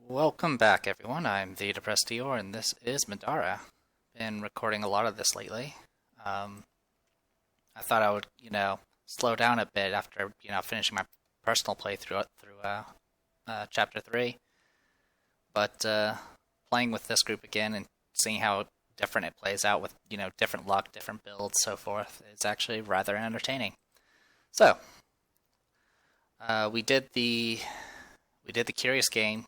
Welcome back, everyone. I'm the Depressed Dior, and this is Middara. Been recording a lot of this lately. Um, I thought I would, slow down a bit after, finishing my personal playthrough through Chapter 3. But playing with this group again and seeing how different it plays out with, different luck, different builds, so forth, is actually rather entertaining. So, we did the curious game.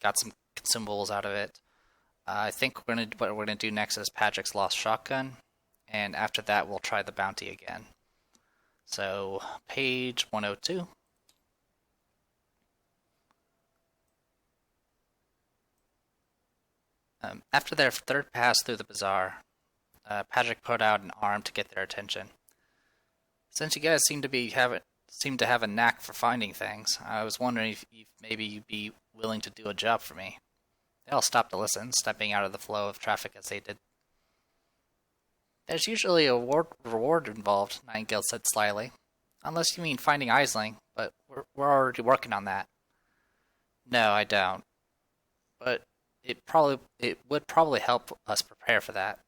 Got some consumables out of it. I think what we're gonna do next is Patrick's lost shotgun, and after that we'll try the bounty again. So page 102. After their third pass through the bazaar, Patrick put out an arm to get their attention. Since you guys seem to have a knack for finding things, I was wondering if maybe you'd be willing to do a job for me. They all stopped to listen, stepping out of the flow of traffic as they did. There's usually a reward involved, Nightingale said slyly. Unless you mean finding Aisling, but we're already working on that. No, I don't. But it would probably help us prepare for that.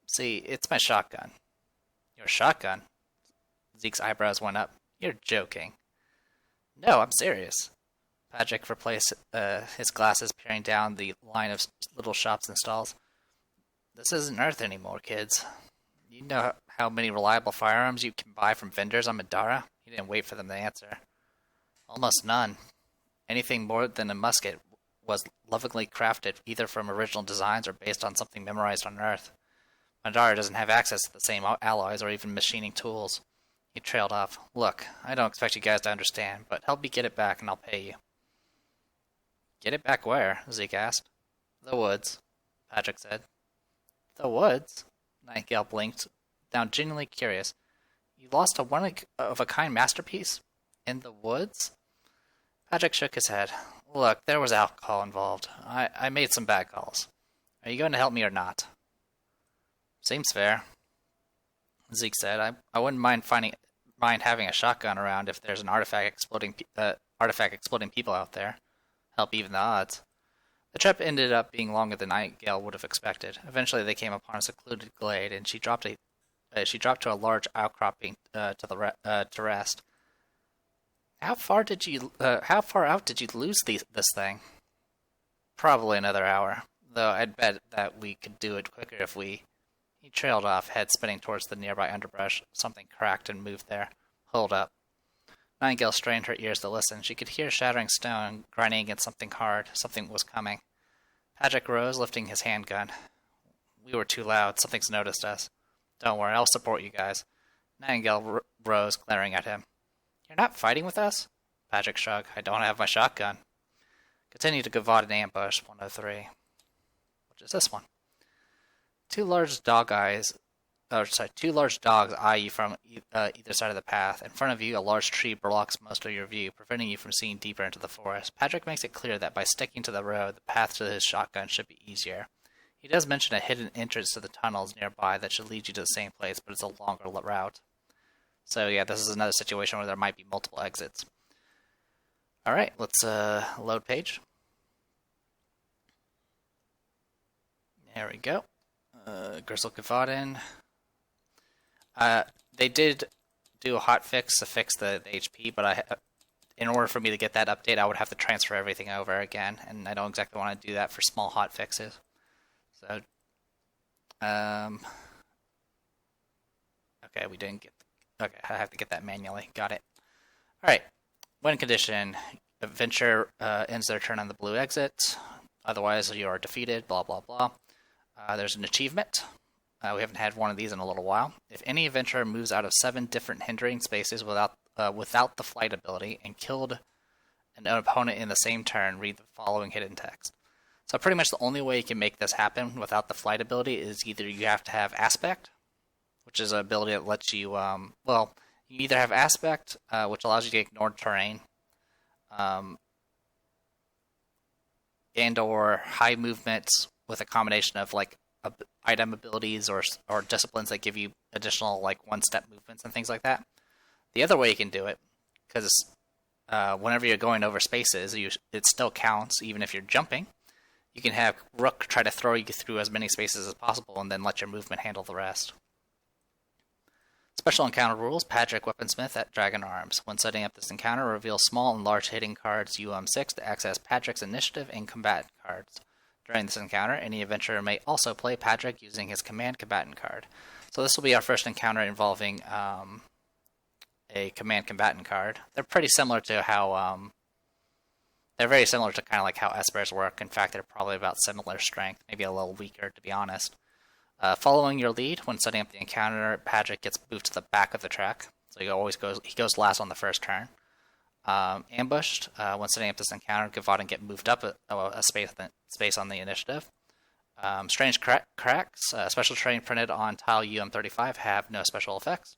See, it's my shotgun. Your shotgun? Zeke's eyebrows went up. You're joking. No, I'm serious. Patrick replaced his glasses, peering down the line of little shops and stalls. This isn't Earth anymore, kids. You know how many reliable firearms you can buy from vendors on Middara? He didn't wait for them to answer. Almost none. Anything more than a musket was lovingly crafted either from original designs or based on something memorized on Earth. Middara doesn't have access to the same alloys or even machining tools. He trailed off. Look, I don't expect you guys to understand, but help me get it back and I'll pay you. Get it back where? Zeke asked. The woods, Patrick said. The woods? Nightingale blinked, now genuinely curious. You lost a one-of-a-kind masterpiece? In the woods? Patrick shook his head. Look, there was alcohol involved. I made some bad calls. Are you going to help me or not? Seems fair. Zeke said, I wouldn't mind having a shotgun around if there's an artifact exploding people out there. Help even the odds. The trip ended up being longer than Nightingale would have expected. Eventually, they came upon a secluded glade, and she dropped to a large outcropping to rest. How far out did you lose this thing? Probably another hour, though I'd bet that we could do it quicker if we. He trailed off, head spinning towards the nearby underbrush. Something cracked and moved there. Hold up. Nightingale strained her ears to listen. She could hear shattering stone grinding against something hard. Something was coming. Patrick rose, lifting his handgun. We were too loud. Something's noticed us. Don't worry, I'll support you guys. Nightingale rose, glaring at him. You're not fighting with us? Patrick shrugged. I don't have my shotgun. Continue to Gevauden ambush, 103. Which is this one? Two large dogs eye you from either side of the path. In front of you, a large tree blocks most of your view, preventing you from seeing deeper into the forest. Patrick makes it clear that by sticking to the road, the path to his shotgun should be easier. He does mention a hidden entrance to the tunnels nearby that should lead you to the same place, but it's a longer route. So yeah, this is another situation where there might be multiple exits. Alright, let's load page. There we go. Gristle Gevauden. They did do a hotfix to fix the HP, but in order for me to get that update, I would have to transfer everything over again, and I don't exactly want to do that for small hotfixes. So, okay, we didn't get. Okay, I have to get that manually. Got it. All right. Win condition: adventure ends their turn on the blue exit. Otherwise, you are defeated. Blah blah blah. There's an achievement. We haven't had one of these in a little while. If any adventurer moves out of 7 different hindering spaces without the flight ability and killed an opponent in the same turn, read the following hidden text. So pretty much the only way you can make this happen without the flight ability is either you have to have Aspect, which is an ability that lets you, you either have Aspect, which allows you to ignore terrain, and or high movements with a combination of item abilities or disciplines that give you additional 1-step movements and things like that. The other way you can do it, because whenever you're going over spaces, it still counts even if you're jumping. You can have Rook try to throw you through as many spaces as possible and then let your movement handle the rest. Special encounter rules: Patrick Weaponsmith at Dragon Arms. When setting up this encounter, reveal small and large hitting cards UM6 to access Patrick's initiative and combatant cards. During this encounter, any adventurer may also play Patrick using his command combatant card. So this will be our first encounter involving a command combatant card. They're pretty similar to how they're very similar to kind of like how Espers work. In fact, they're probably about similar strength, maybe a little weaker to be honest. Following your lead, when setting up the encounter, Patrick gets moved to the back of the track, so he goes last on the first turn. Ambushed, when setting up this encounter, Gevauden get moved up a space on the initiative. Strange cracks, special terrain printed on tile UM35 have no special effects.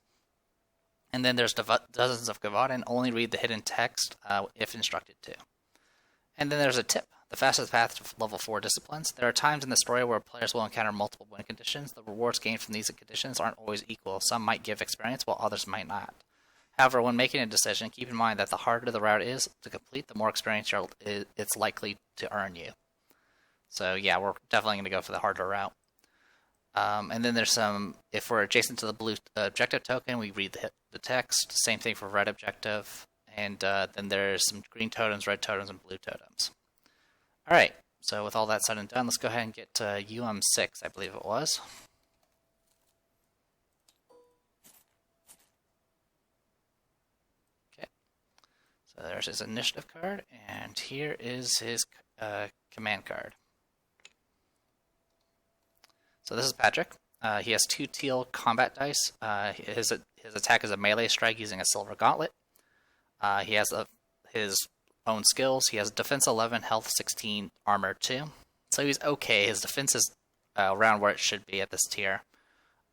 And then there's dozens of Gevauden, only read the hidden text if instructed to. And then there's a tip: the fastest path to level 4 disciplines. There are times in the story where players will encounter multiple win conditions. The rewards gained from these conditions aren't always equal. Some might give experience, while others might not. However, when making a decision, keep in mind that the harder the route is to complete, the more experience it's likely to earn you. So yeah, we're definitely going to go for the harder route. And then there's some, if we're adjacent to the blue objective token, we read the text. Same thing for red objective. And then there's some green totems, red totems, and blue totems. Alright, so with all that said and done, let's go ahead and get UM6, I believe it was. Okay, so there's his initiative card, and here is his command card. So this is Patrick. He has 2 teal combat dice. His attack is a melee strike using a silver gauntlet. He has his own skills. He has defense 11, health 16, armor 2. So he's okay. His defense is around where it should be at this tier.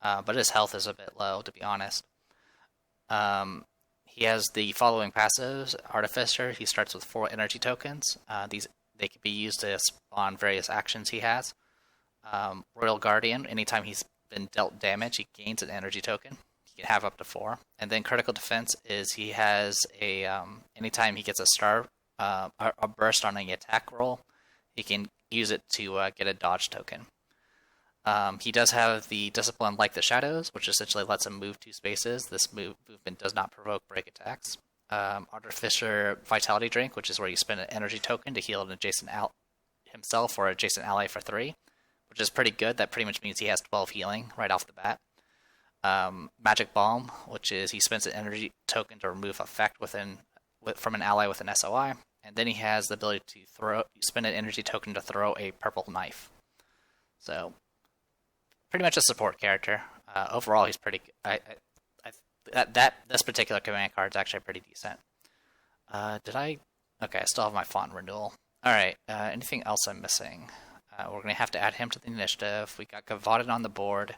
But his health is a bit low, to be honest. He has the following passives. Artificer, he starts with 4 energy tokens. They can be used to spawn various actions he has. Royal Guardian, anytime he's been dealt damage, he gains an energy token. He can have up to 4. And then Critical Defense is he has anytime he gets a burst on an attack roll, he can use it to get a dodge token. He does have the Discipline Like the Shadows, which essentially lets him move 2 spaces. This movement does not provoke break attacks. Artificer Vitality Drink, which is where you spend an energy token to heal an adjacent himself or adjacent ally for 3, which is pretty good. That pretty much means he has 12 healing right off the bat. Magic Balm, which is he spends an energy token to remove effect from an ally with an SOI, and then he has the ability to spend an energy token to throw a purple knife. So, pretty much a support character. Overall, he's pretty. This particular command card is actually pretty decent. Okay, I still have my font renewal. All right. Anything else I'm missing? We're going to have to add him to the initiative. We got Gevauden on the board.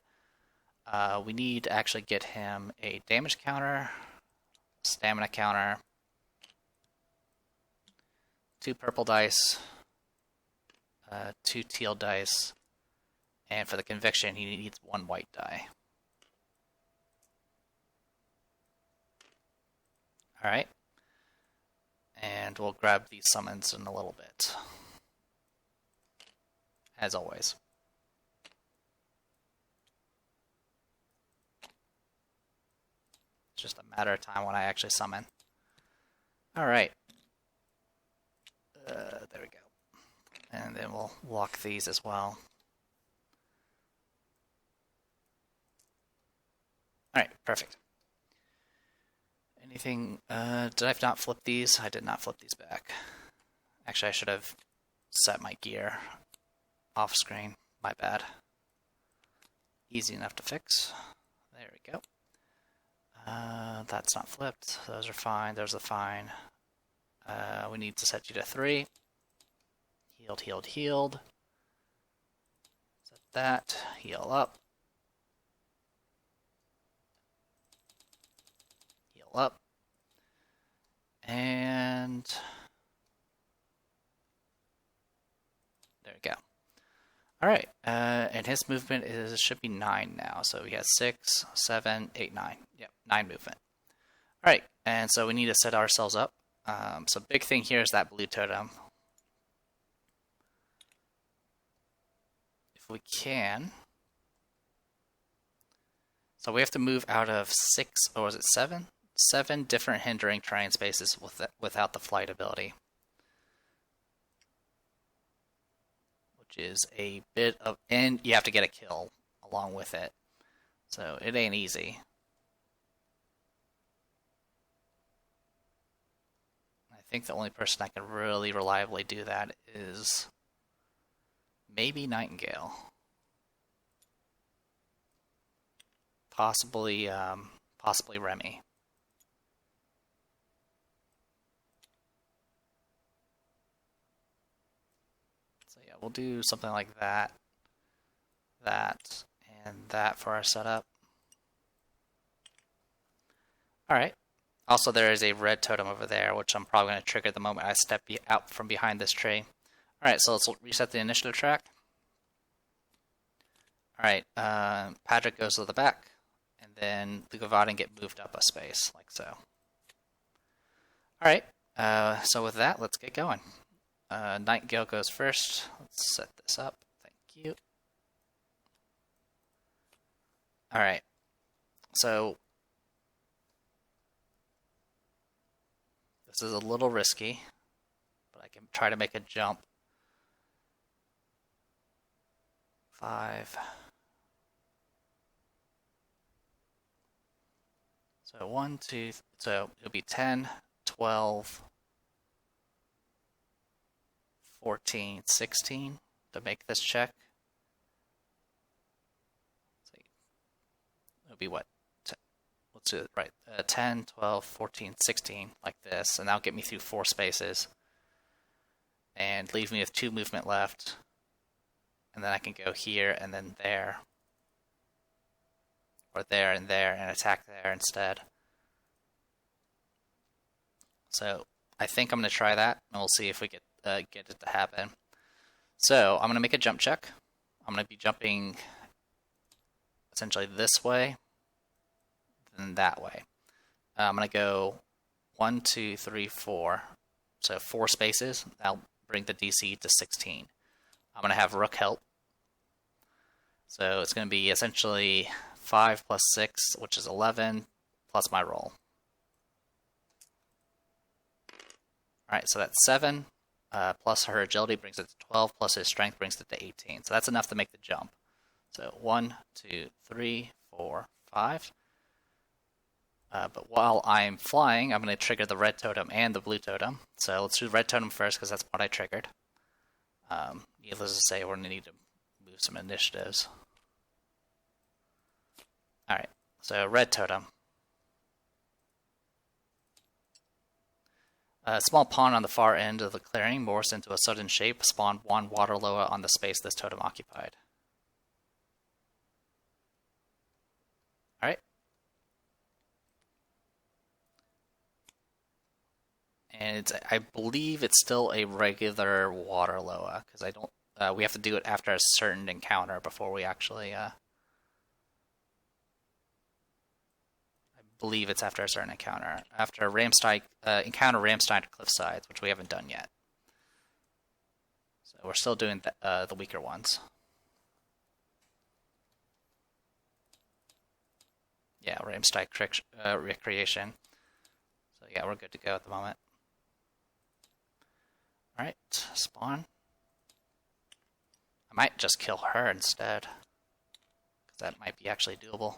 We need to actually get him a damage counter, stamina counter, 2 purple dice, 2 teal dice, and for the conviction, he needs 1 white die. Alright. And we'll grab these summons in a little bit. As always. It's just a matter of time when I actually summon. Alright. There we go. And then we'll lock these as well. Alright, perfect. Anything, did I not flip these? I did not flip these back. Actually, I should have set my gear off screen. My bad. Easy enough to fix. There we go. That's not flipped. Those are fine. Those are fine. We need to set you to 3. Healed, healed, healed. Set that. Heal up. Heal up. And there we go. Alright, and his movement should be 9 now. So he has 6, 7, 8, 9. Yep, 9 movement. Alright, and so we need to set ourselves up. So big thing here is that blue totem. If we can. So we have to move out of 6, or was it 7? 7 different hindering terrain spaces without the flight ability. Which is a bit of, and you have to get a kill along with it. So it ain't easy. I think the only person that can really reliably do that is maybe Nightingale. Possibly Remy. So yeah, we'll do something like that, and that for our setup. Alright. Also, there is a red totem over there, which I'm probably going to trigger the moment I step out from behind this tree. Alright, so let's reset the initiative track. Alright, Patrick goes to the back, and then the Gevauden get moved up a space, like so. Alright, so with that, let's get going. Nightingale goes first. Let's set this up. Thank you. Alright, so this is a little risky, but I can try to make a jump. 5. So 1, 2, so it'll be 10, 12, 14, 16 to make this check. So it'll be what? Let's do it right. 10, 12, 14, 16, like this, and that'll get me through 4 spaces. And leave me with 2 movement left. And then I can go here and then there. Or there and there, and attack there instead. So I think I'm going to try that, and we'll see if we get it to happen. So I'm going to make a jump check. I'm going to be jumping essentially this way, then that way. I'm going to go 1, 2, 3, 4. So 4 spaces. That'll bring the DC to 16. I'm going to have Rook help. So it's going to be essentially 5 plus 6, which is 11, plus my roll. Alright, so that's 7, plus her agility brings it to 12, plus his strength brings it to 18. So that's enough to make the jump. So 1, 2, 3, 4, 5. But while I'm flying, I'm going to trigger the red totem and the blue totem. So let's do the red totem first, because that's what I triggered. Needless to say, we're going to need to move some initiatives. Alright, so red totem. A small pond on the far end of the clearing morphs into a sudden shape, spawned 1 water loa on the space this totem occupied. Alright. And I believe it's still a regular water loa, because I don't. We have to do it after a certain encounter before we actually. I believe it's after a certain encounter. After encounter Ramstein Cliffsides, which we haven't done yet. So we're still doing the weaker ones. Yeah, Ramstein Recreation. So yeah, we're good to go at the moment. Alright, spawn. I might just kill her instead, because that might be actually doable.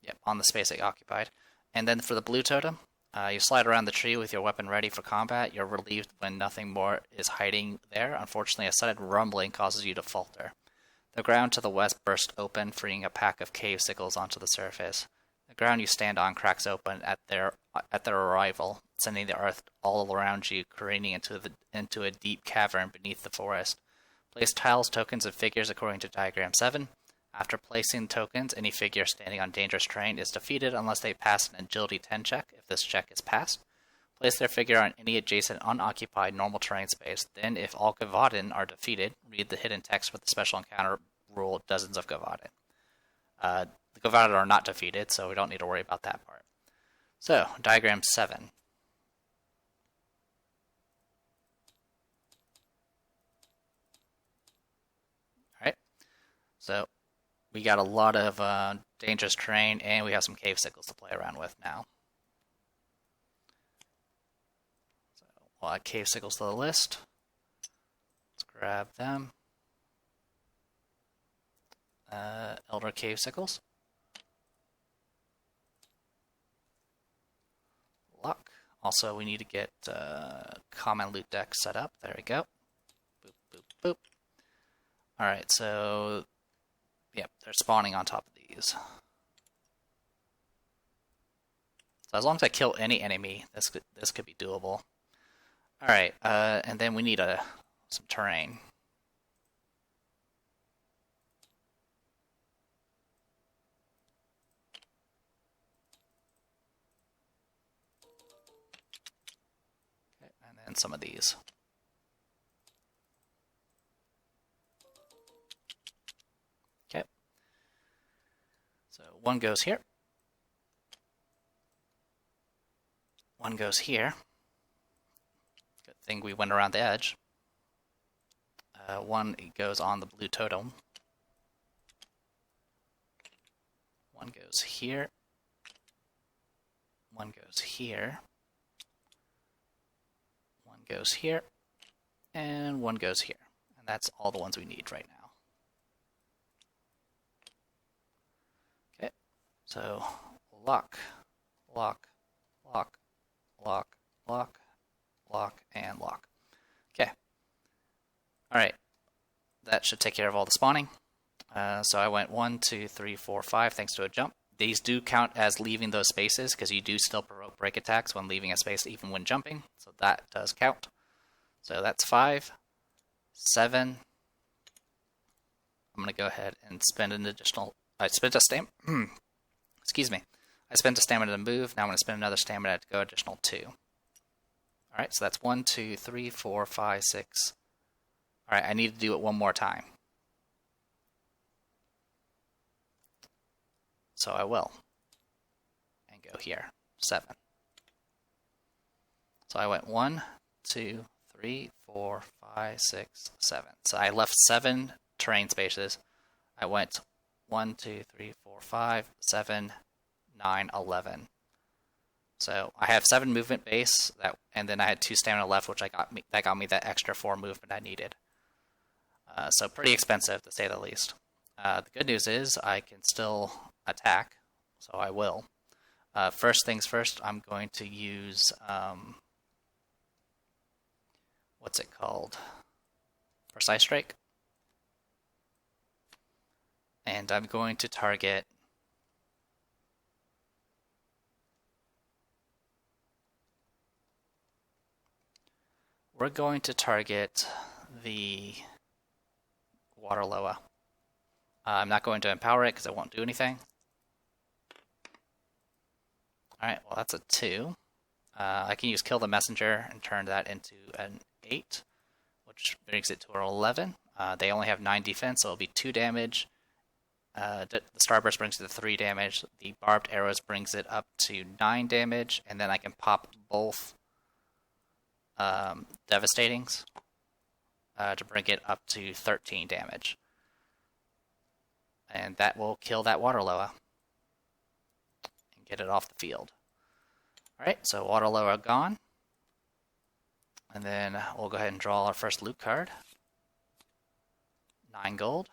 Yep, on the space it occupied. And then for the blue totem, you slide around the tree with your weapon ready for combat. You're relieved when nothing more is hiding there. Unfortunately, a sudden rumbling causes you to falter. The ground to the west bursts open, freeing a pack of cave sickles onto the surface. The ground you stand on cracks open at their arrival, sending the earth all around you careening into a deep cavern beneath the forest. Place tiles, tokens, and figures according to Diagram 7. After placing tokens, any figure standing on dangerous terrain is defeated unless they pass an Agility 10 check. If this check is passed, place their figure on any adjacent unoccupied normal terrain space. Then, if all Gevauden are defeated, read the hidden text with the special encounter rule Dozens of Gevauden. The Gevauden are not defeated, so we don't need to worry about that part. So, diagram 7. Alright, so we got a lot of dangerous terrain, and we have some cave sickles to play around with now. So we'll add cave sickles to the list. Let's grab them. Elder cave sickles. Luck. Also, we need to get common loot deck set up. There we go. Boop, boop, boop. Alright, so yep, they're spawning on top of these. So as long as I kill any enemy, this could be doable. Alright, and then we need some terrain. Okay, and then some of these. Okay. So one goes here. One goes here. Good thing we went around the edge. One goes on the blue totem. One goes here. One goes here. One goes here. And one goes here. And that's all the ones we need right now. Okay, so lock, lock, lock, lock, lock, lock, and lock. Okay. Alright. That should take care of all the spawning. So I went 1, 2, 3, 4, 5 thanks to a jump. These do count as leaving those spaces because you do still provoke break attacks when leaving a space even when jumping. So that does count. So that's 5, 7. I'm going to go ahead and spend an additional... I spent a stamina... Excuse me. I spent a stamina to move. Now I'm going to spend another stamina to go additional 2. Alright, so that's 1, 2, 3, 4, 5, 6... Alright, I need to do it one more time. So I will. And go here. 7. So I went 1, 2, 3, 4, 5, 6, 7. So I left 7 terrain spaces. I went 1, 2, 3, 4, 5, 7, 9, 11. So I have 7 movement base, and then I had 2 stamina left, which that got me that extra 4 movement I needed. So pretty expensive, to say the least. The good news is I can still attack, so I will. First things first, I'm going to use... what's it called? Precise Strike. And I'm going to target... We're going to target the... Water Loa. I'm not going to empower it because it won't do anything. Alright, well that's a 2. I can use Kill the Messenger and turn that into an 8, which brings it to an 11. They only have 9 defense, so it'll be 2 damage. The Starburst brings it to 3 damage. The Barbed Arrows brings it up to 9 damage, and then I can pop both Devastatings to bring it up to 13 damage. And that will kill that Water Loa and get it off the field. Alright, so Water Loa gone. And then we'll go ahead and draw our first loot card. 9 gold.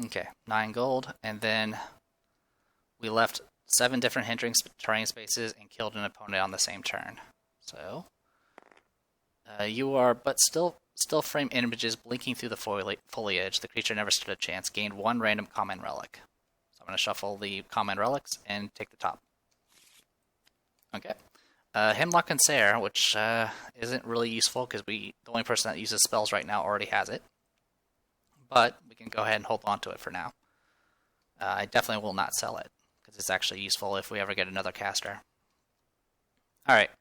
Okay, 9 gold, and then we left 7 different hindering terrain spaces and killed an opponent on the same turn. So, you are but still frame images blinking through the foliage. The creature never stood a chance. Gained 1 random common relic. So I'm going to shuffle the common relics and take the top. Okay. Hemlock and Sare, which isn't really useful because the only person that uses spells right now already has it. But we can go ahead and hold on to it for now. I definitely will not sell it, because it's actually useful if we ever get another caster. Alright,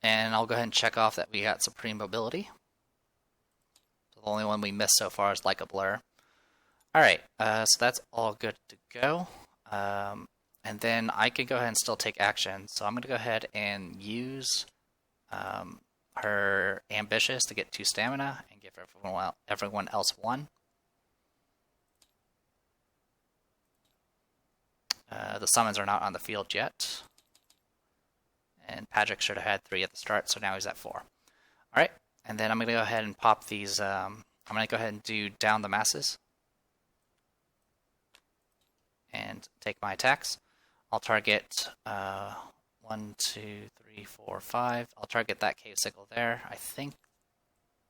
and I'll go ahead and check off that we got Supreme Mobility. So the only one we missed so far is Like a Blur. Alright, so that's all good to go. And then I can go ahead and still take action. So I'm going to go ahead and use her Ambitious to get 2 stamina and give everyone else 1. The summons are not on the field yet. And Patrick should have had 3 at the start, so now he's at 4. Alright, and then I'm going to go ahead and pop these. I'm going to go ahead and do Down the Masses. And take my attacks. I'll target 1, 2, 3, 4, 5. I'll target that cave sickle there. I think,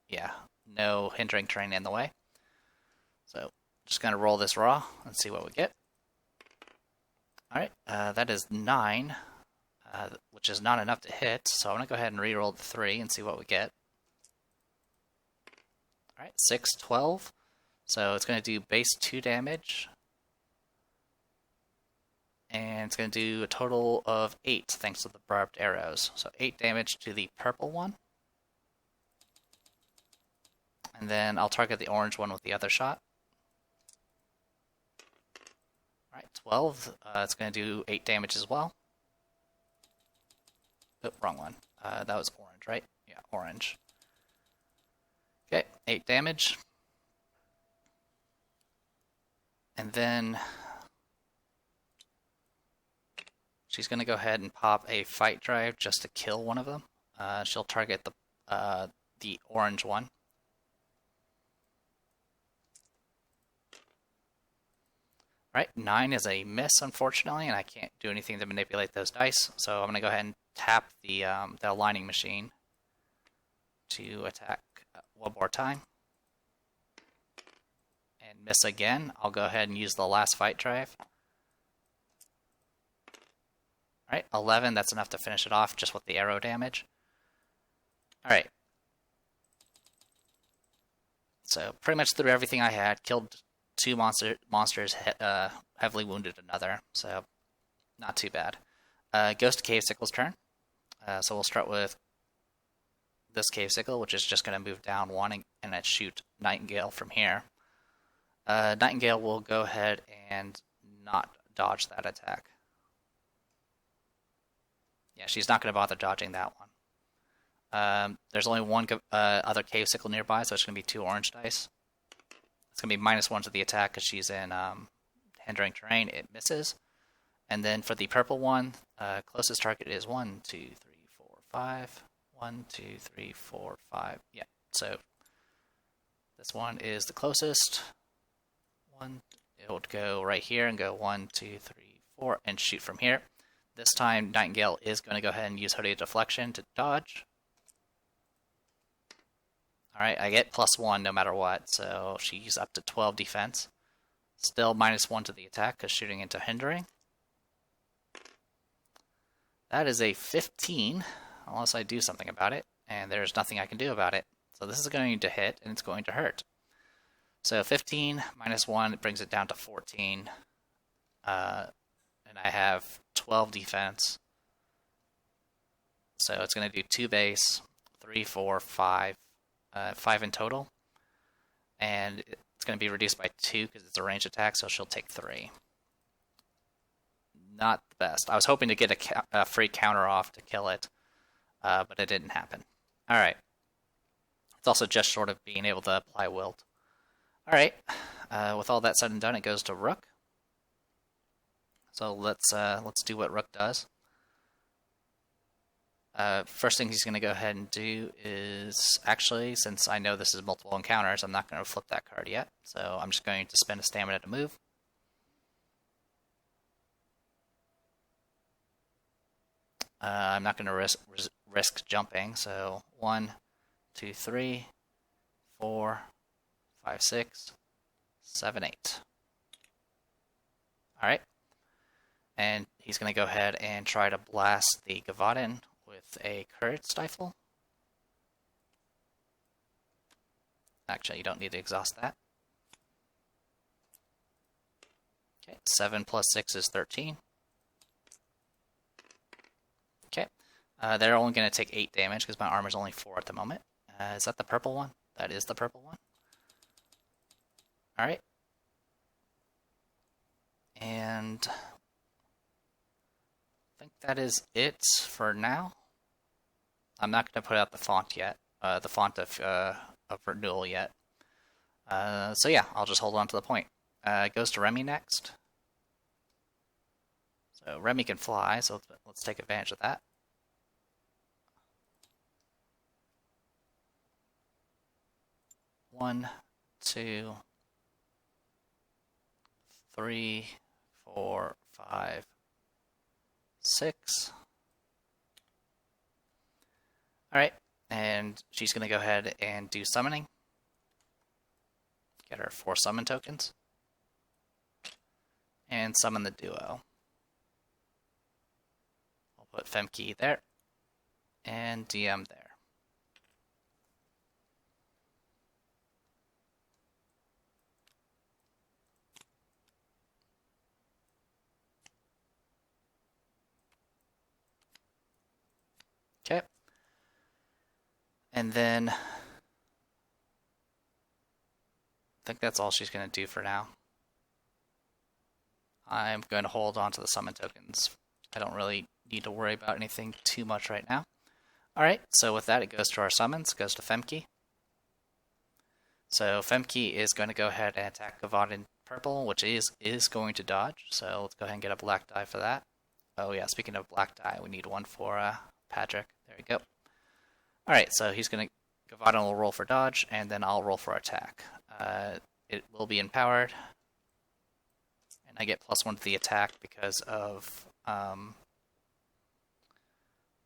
yeah, no hindering terrain in the way. So just going to roll this raw and see what we get. Alright, that is 9, which is not enough to hit, so I'm going to go ahead and re-roll the 3 and see what we get. Alright, 6, 12. So it's going to do base 2 damage. And it's going to do a total of 8 thanks to the barbed arrows. So 8 damage to the purple one. And then I'll target the orange one with the other shot. Alright, 12. It's going to do 8 damage as well. Oh, wrong one. That was orange, right? Yeah, orange. Okay, 8 damage. And then she's going to go ahead and pop a Fight Drive just to kill one of them. She'll target the orange one. Alright, 9 is a miss, unfortunately, and I can't do anything to manipulate those dice. So I'm going to go ahead and tap the aligning machine to attack one more time. And miss again. I'll go ahead and use the last Fight Drive. Alright, 11, that's enough to finish it off just with the arrow damage. Alright. So pretty much threw everything I had, killed 2 monsters, heavily wounded another, so not too bad. Ghost Cave Sickle's turn. So we'll start with this Cave Sickle, which is just going to move down 1 and then shoot Nightingale from here. Nightingale will go ahead and not dodge that attack. Yeah, she's not going to bother dodging that one. There's only one other Cave Sickle nearby, so it's going to be 2 orange dice. It's going to be -1 to the attack because she's in hindering terrain. It misses. And then for the purple one, closest target is 1, 2, 3, 4, 5. 1, 2, 3, 4, 5. Yeah, so this one is the closest. It would go right here and go 1, 2, 3, 4, and shoot from here. This time, Nightingale is going to go ahead and use Hooded Deflection to dodge. Alright, I get +1 no matter what, so she's up to 12 defense. Still -1 to the attack because shooting into hindering. That is a 15, unless I do something about it, and there's nothing I can do about it. So this is going to hit, and it's going to hurt. So 15 -1, it brings it down to 14. And I have 12 defense. So it's going to do 2 base, 3, 4, 5. 5 in total. And it's going to be reduced by 2 because it's a ranged attack, so she'll take 3. Not the best. I was hoping to get a free counter off to kill it, but it didn't happen. Alright. It's also just short of being able to apply Wilt. Alright. With all that said and done, it goes to Rook. So let's do what Rook does. First thing he's going to go ahead and do is, actually, since I know this is multiple encounters, I'm not going to flip that card yet. So I'm just going to spend a stamina to move. I'm not going to risk jumping, so 1, 2, 3, 4, 5, 6, 7, 8. Alright. And he's going to go ahead and try to blast the Gevauden with a Courage Stifle. Actually, you don't need to exhaust that. Okay, 7 + 6 is 13. Okay, They're only going to take 8 damage because my armor's only 4 at the moment. Is that the purple one? That is the purple one. Alright. And I think that is it for now. I'm not going to put out the font yet, the font of renewal yet. So yeah, I'll just hold on to the point. It goes to Remy next. So Remy can fly, so let's take advantage of that. One, 2, 3, 4, 5, 6. Alright, and she's going to go ahead and do summoning. Get her 4 summon tokens. And summon the duo. I'll put Femke there. And DM there. Okay. And then I think that's all she's going to do for now. I'm going to hold on to the summon tokens. I don't really need to worry about anything too much right now. Alright, so with that it goes to our summons, goes to Femke. So Femke is going to go ahead and attack Gevauden purple, which is going to dodge. So let's go ahead and get a black die for that. Oh yeah, speaking of black die, we need one for Patrick. There we go. Alright, so he's going to... Gevauden will roll for dodge, and then I'll roll for attack. It will be empowered. And I get +1 to the attack because of...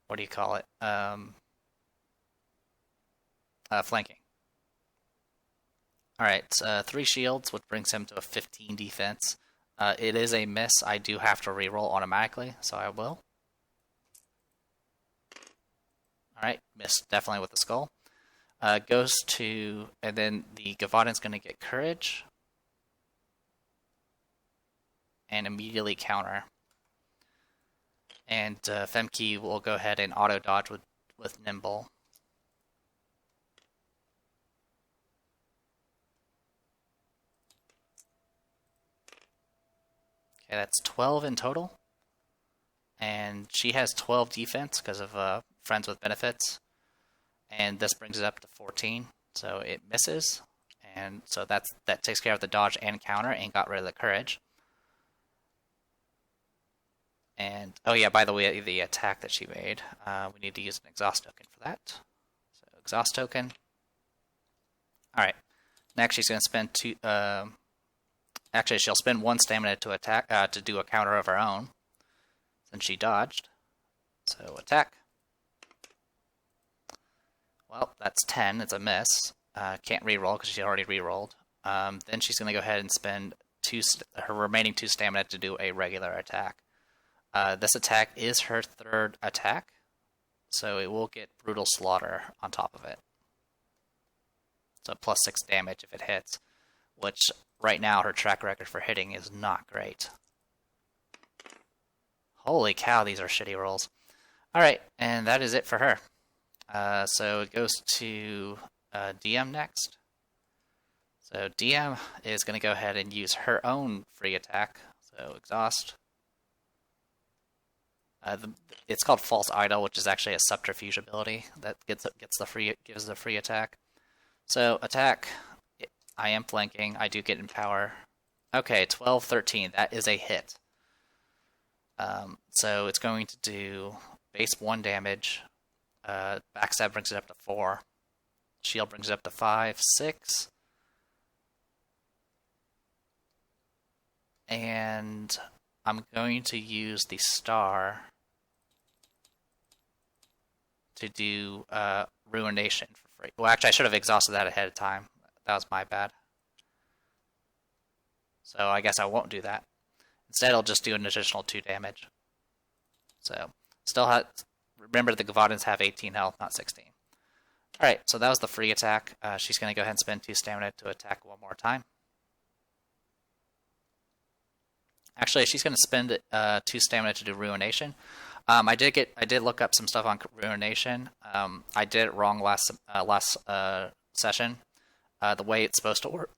what do you call it? Flanking. Alright, 3 shields, which brings him to a 15 defense. It is a miss. I do have to reroll automatically, so I will. Alright, missed definitely with the skull. Goes to, and then the Gevauden's going to get courage. And immediately counter. And Femke will go ahead and auto dodge with nimble. Okay, that's 12 in total. And she has 12 defense because of friends with benefits. And this brings it up to 14. So it misses. And so that takes care of the dodge and counter and got rid of the courage. And, oh yeah, by the way, the attack that she made, we need to use an exhaust token for that. So, exhaust token. Alright. Next, she's going to spend 2, actually, she'll spend 1 stamina to attack, to do a counter of her own, since she dodged. So, attack. Well, that's 10, it's a miss. Can't reroll because she already rerolled. Then she's going to go ahead and spend her remaining 2 stamina to do a regular attack. This attack is her 3rd attack, so it will get Brutal Slaughter on top of it. So +6 damage if it hits, which right now her track record for hitting is not great. Holy cow, these are shitty rolls. Alright, and that is it for her. So it goes to DM next. So DM is going to go ahead and use her own free attack, so exhaust. It's called False Idol, which is actually a subterfuge ability that gives the free attack. So attack, I am flanking. I do get empower. Okay, 12, 13. That is a hit. So it's going to do base 1 damage. Backstab brings it up to 4. Shield brings it up to 5, 6. And I'm going to use the star to do Ruination for free. Well, actually, I should have exhausted that ahead of time. That was my bad. So I guess I won't do that. Instead, I'll just do an additional 2 damage. So, still have... Remember, the Gevaudens have 18 health, not 16. Alright, so that was the free attack. She's going to go ahead and spend 2 stamina to attack 1 more time. Actually, she's going to spend 2 stamina to do Ruination. I did look up some stuff on Ruination. I did it wrong last session. The way it's supposed to work.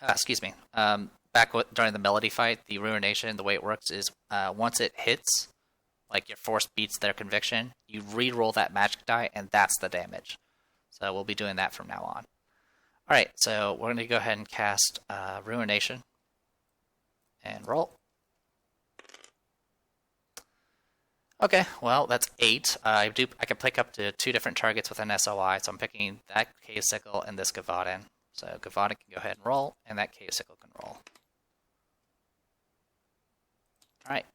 Excuse me. During the Melody fight, the Ruination, the way it works is once it hits, like your force beats their conviction, you re-roll that magic die, and that's the damage. So we'll be doing that from now on. Alright, so we're going to go ahead and cast Ruination. And roll. Okay, well, that's 8. I can pick up to 2 different targets with an SOI, so I'm picking that Cave Sickle and this Gevauden. So Gevauden can go ahead and roll, and that Cave Sickle can roll. Alright.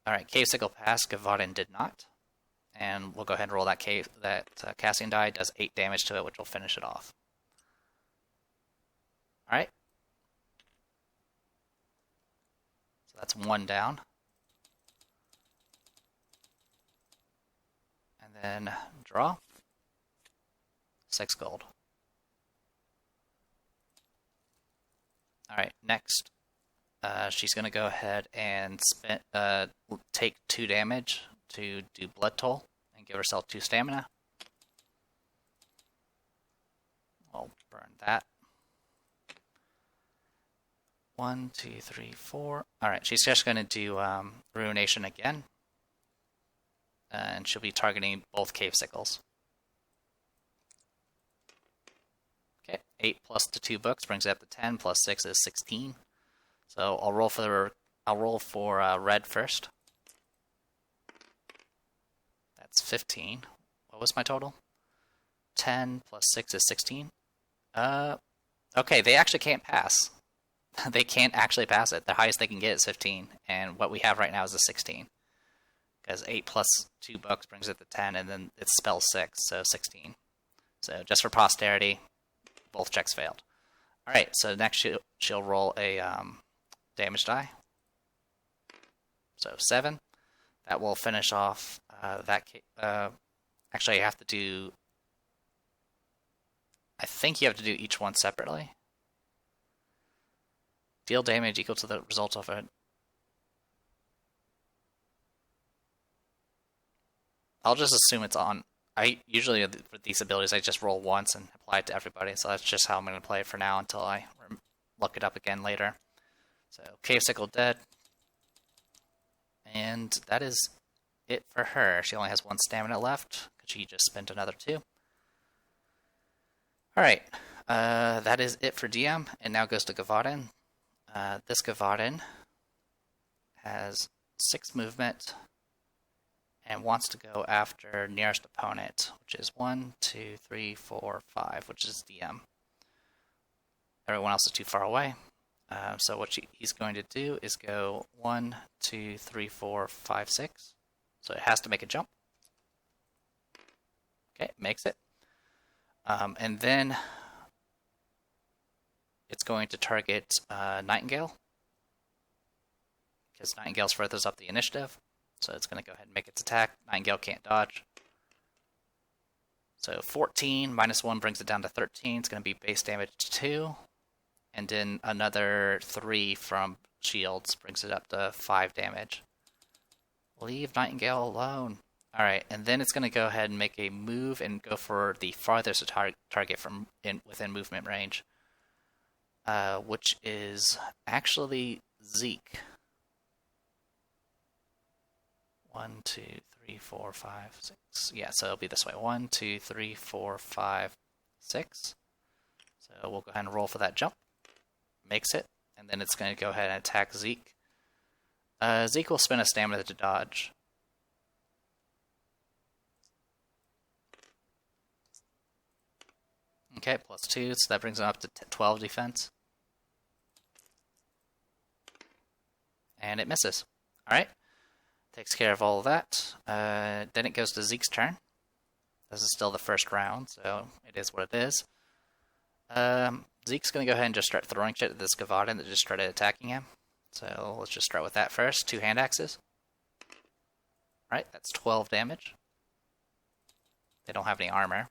Alright, Cave Sickle passed, Gevauden did not. And we'll go ahead and roll that casting die. It does 8 damage to it, which will finish it off. Alright. So that's 1 down. And then draw. 6 gold. Alright, next. She's going to go ahead and take 2 damage to do Blood Toll and give herself 2 stamina. I'll burn that. 1, 2, 3, 4. Alright, she's just going to do Ruination again. And she'll be targeting both Cave Sickles. Okay, 8 plus the 2 books brings it up to 10, plus 6 is 16. So I'll roll for red first. That's 15. What was my total? 10 plus 6 is 16. Okay, they actually can't pass. They can't actually pass it. The highest they can get is 15, and what we have right now is a 16. Because 8 plus 2 books brings it to 10, and then it's spell 6, so 16. So just for posterity, both checks failed. Alright, so next she'll roll a damage die. So 7. That will finish off actually, you have to do... I think you have to do each one separately. Deal damage equal to the result of it. I'll just assume it's on. I usually, with these abilities, I just roll once and apply it to everybody, so that's just how I'm going to play it for now until I look it up again later. So, Cave Sickle dead. And that is it for her. She only has 1 stamina left, because she just spent another 2. Alright, that is it for DM, and now goes to Gevauden. This Gevauden has 6 movement, and wants to go after nearest opponent, which is 1, 2, 3, 4, 5, which is DM. Everyone else is too far away. So what he's going to do is go 1, 2, 3, 4, 5, 6. So it has to make a jump. Okay, it makes it. And then it's going to target Nightingale, because Nightingale's furthest up the initiative. So it's going to go ahead and make its attack. Nightingale can't dodge. So 14 minus 1 brings it down to 13. It's going to be base damage 2. And then another 3 from shields brings it up to 5 damage. Leave Nightingale alone. Alright, and then it's going to go ahead and make a move and go for the farthest target from within movement range. Which is actually Zeke. 1, 2, 3, 4, 5, 6. Yeah, so it'll be this way. 1, 2, 3, 4, 5, 6. So we'll go ahead and roll for that jump. Makes it. And then it's going to go ahead and attack Zeke. Zeke will spend a stamina to dodge. Okay, plus 2, so that brings him up to 12 defense. And it misses. Alright. Takes care of all of that. Then it goes to Zeke's turn. This is still the first round, so it is what it is. Zeke's going to go ahead and just start throwing shit at this Gevauden that just started attacking him. So let's just start with that first. 2 hand axes. Alright, that's 12 damage. They don't have any armor.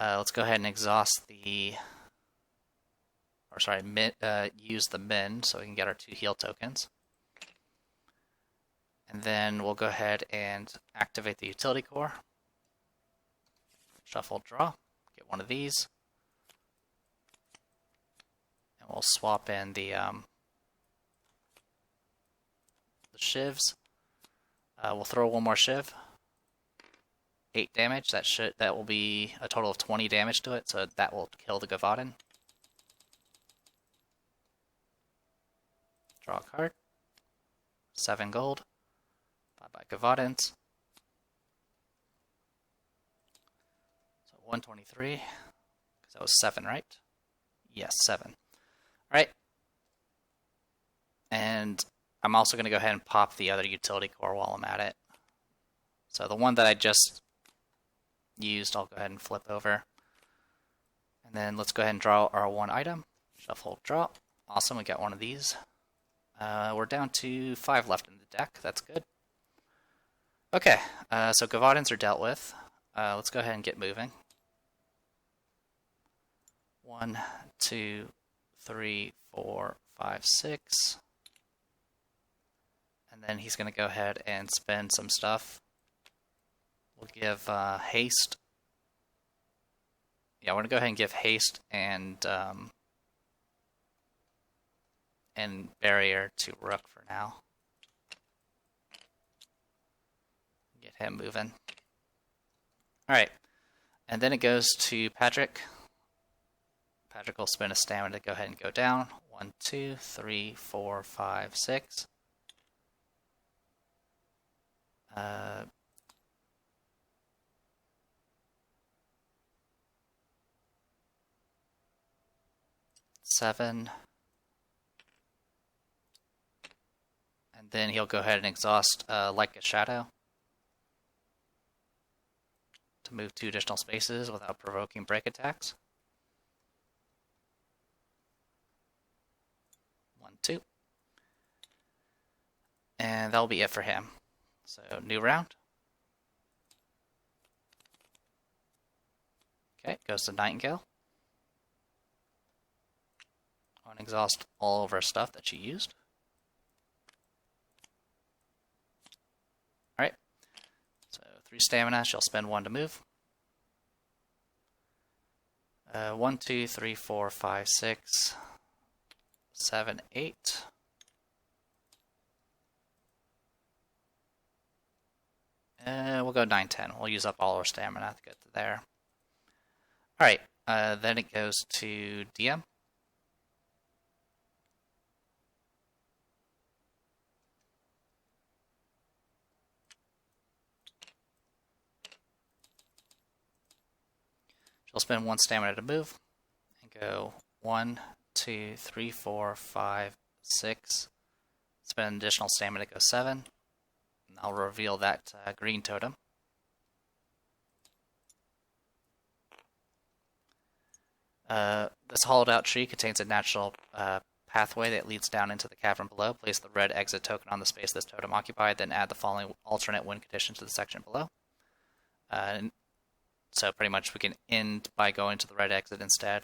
Let's go ahead and exhaust the... Or sorry, use the mend so we can get our 2 heal tokens. And then we'll go ahead and activate the utility core. Shuffle, draw, get one of these. And we'll swap in the shivs. We'll throw one more shiv. 8 damage. That will be a total of 20 damage to it, so that will kill the Gevauden. Draw a card. 7 gold. Bye-bye Gevaudens. So 123. Because that was 7, right? Yes, 7. Alright. And I'm also going to go ahead and pop the other utility core while I'm at it. So the one that I just used, I'll go ahead and flip over. And then let's go ahead and draw our one item. Shuffle, draw. Awesome, we got one of these. We're down to 5 left in the deck. That's good. Okay, so Gevaudens are dealt with. Let's go ahead and get moving. 1, 2, 3, 4, 5, 6. And then he's going to go ahead and spend some stuff. We'll give haste. Yeah, we're going to go ahead and give haste and barrier to Rook for now. Get him moving. Alright, and then it goes to Patrick. Patrick will spend a stamina to go ahead and go down. 1, 2, 3, 4, 5, 6. 7. And then he'll go ahead and exhaust like a shadow to move 2 additional spaces without provoking break attacks. 1, 2. And that'll be it for him. So, new round. Okay, goes to Nightingale. Exhaust all of our stuff that she used. Alright. So 3 stamina, she'll spend 1 to move. 1, 2, 3, 4, 5, 6, 7, 8. We'll go 9, 10. We'll use up all our stamina to get to there. Alright, then it goes to DM. She'll spend 1 stamina to move and go 1, 2, 3, 4, 5, 6. Spend an additional stamina to go 7. And I'll reveal that green totem. This hollowed out tree contains a natural pathway that leads down into the cavern below. Place the red exit token on the space this totem occupied, then add the following alternate win conditions to the section below. So pretty much we can end by going to the red exit instead.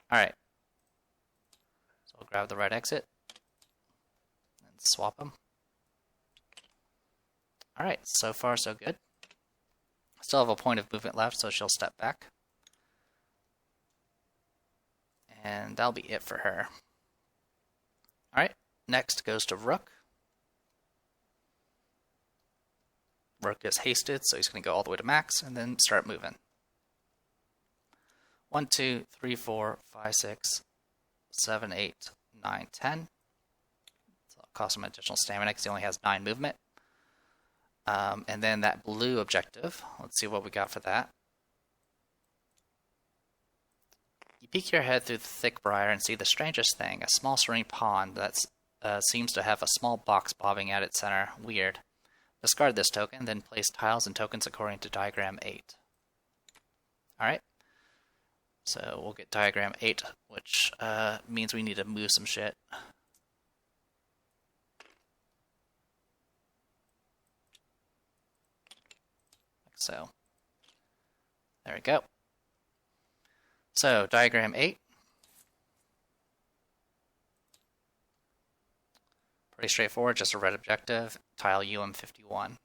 Alright. So we'll grab the red exit and swap them. Alright, so far so good. Still have a point of movement left, so she'll step back. And that'll be it for her. Alright, next goes to Rook. Rook is hasted, so he's going to go all the way to max and then start moving. 1, 2, 3, 4, 5, 6, 7, 8, 9, 10. So it'll cost him additional stamina because he only has 9 movement. And then that blue objective, let's see what we got for that. You peek your head through the thick briar and see the strangest thing, a small serene pond that seems to have a small box bobbing at its center. Weird. Discard this token, then place tiles and tokens according to diagram 8. Alright. So we'll get diagram 8, which means we need to move some shit. Like so. There we go. So, diagram 8. Pretty straightforward, just a red objective, tile UM51.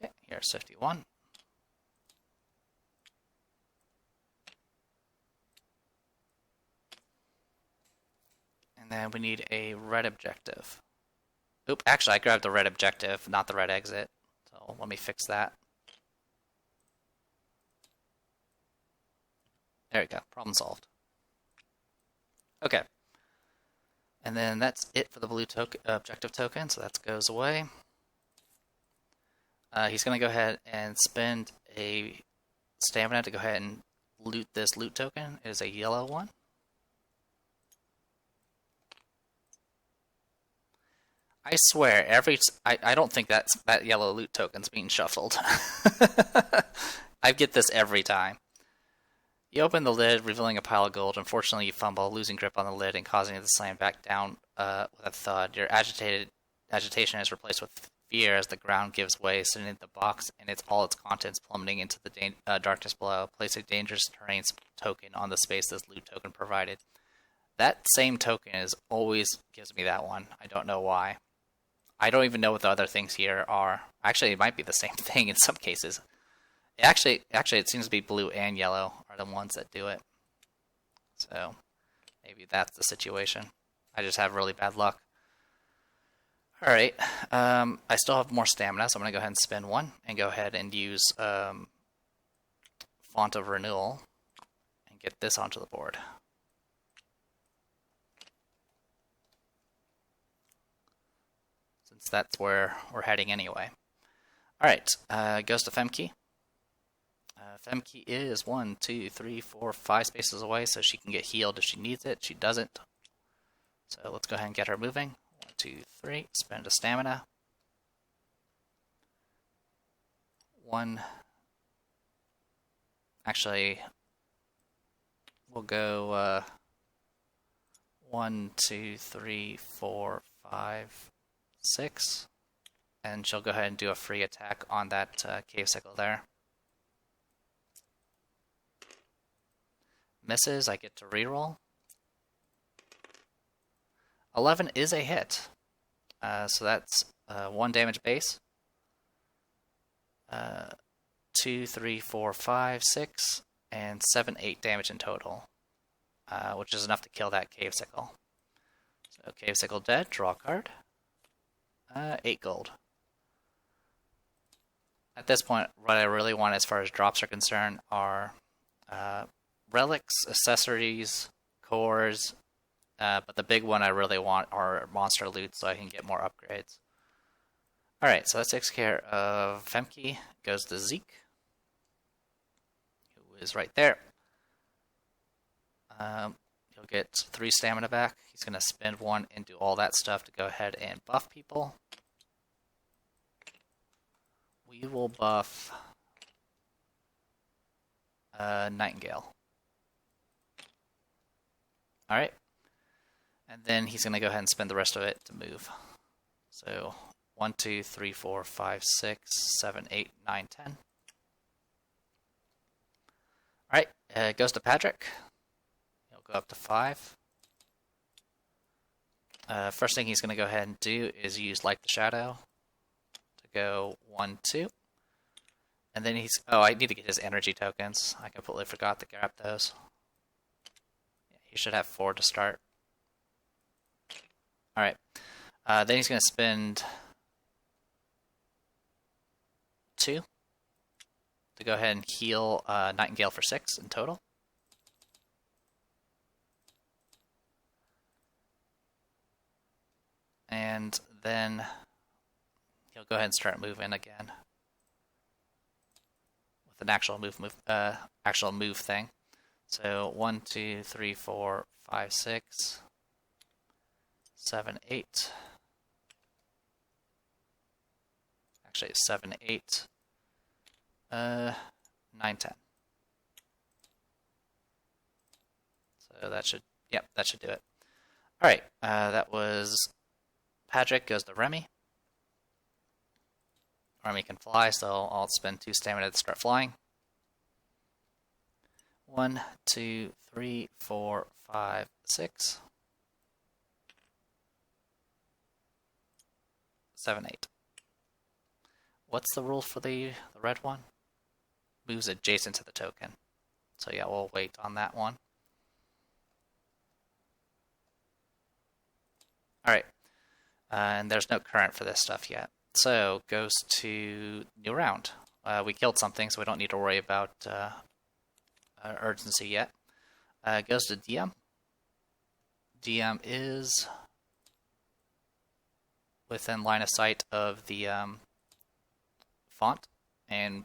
Okay, here's 51. And then we need a red objective. Oop, actually I grabbed the red objective, not the red exit. So let me fix that. There we go, problem solved. Okay. And then that's it for the blue objective token, so that goes away. He's going to go ahead and spend a stamina to go ahead and loot this loot token. It is a yellow one. I swear, I don't think that yellow loot token's being shuffled. I get this every time. You open the lid, revealing a pile of gold. Unfortunately, you fumble, losing grip on the lid and causing it to slam back down with a thud. Your agitation is replaced with fear as the ground gives way, sending the box and all its contents plummeting into the darkness below. Place a dangerous terrain token on the space this loot token provided. That same token always gives me that one. I don't know why. I don't even know what the other things here are. Actually, it might be the same thing in some cases. Actually, it seems to be blue and yellow are the ones that do it. So, maybe that's the situation. I just have really bad luck. Alright, I still have more stamina, so I'm going to go ahead and spend one, and go ahead and use Font of Renewal, and get this onto the board. Since that's where we're heading anyway. Alright, goes to Femke. Femke is 1, 2, 3, 4, 5 spaces away, so she can get healed if she needs it. She doesn't. So let's go ahead and get her moving. 1, 2, 3. Spend a stamina. 1. Actually, we'll go 1, 2, 3, 4, 5, 6. And she'll go ahead and do a free attack on that cave sickle there. Misses, I get to reroll. 11 is a hit. So that's 1 damage base. 2, 3, 4, 5, 6, and 7, 8 damage in total. Which is enough to kill that cave sickle. So cave sickle dead, draw a card. 8 gold. At this point, what I really want as far as drops are concerned are relics, accessories, cores, but the big one I really want are monster loot so I can get more upgrades. Alright, so that takes care of Femke. Goes to Zeke, who is right there. He'll get 3 stamina back. He's going to spend 1 and do all that stuff to go ahead and buff people. We will buff Nightingale. Alright. And then he's going to go ahead and spend the rest of it to move. So 1, 2, 3, 4, 5, 6, 7, 8, 9, 10. Alright, it goes to Patrick. He'll go up to 5. First thing he's going to go ahead and do is use Like the Shadow to go 1, 2. And then he's... Oh, I need to get his energy tokens. I completely forgot to grab those. Yeah, he should have 4 to start. Alright. Then he's going to spend 2 to go ahead and heal Nightingale for 6 in total. And then he'll go ahead and start moving again with an actual move thing. So 1, 2, 3, 4, 5, 6, 7, 8. Actually, it's 7, 8, 9, 10. So that should, yep, that should do it. All right, that was Patrick. Goes to Remy. Army can fly, so I'll spend 2 stamina to start flying. 1, 2, 3, 4, 5, 6, 7, 8. What's the rule for the red one? Moves adjacent to the token. So yeah, we'll wait on that one. Alright, and there's no current for this stuff yet. So, goes to new round. We killed something, so we don't need to worry about urgency yet. Goes to DM. DM is within line of sight of the font, and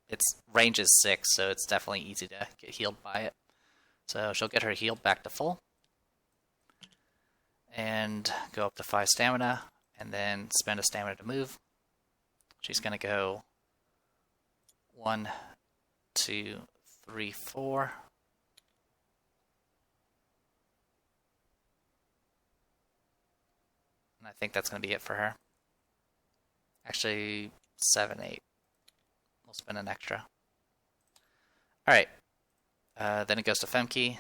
its range is 6, so it's definitely easy to get healed by it. So she'll get her healed back to full, and go up to 5 stamina, and then spend a stamina to move. She's going to go 1, 2, 3, 4. And I think that's going to be it for her. Actually, 7, 8. We'll spend an extra. Alright. Then it goes to Femke.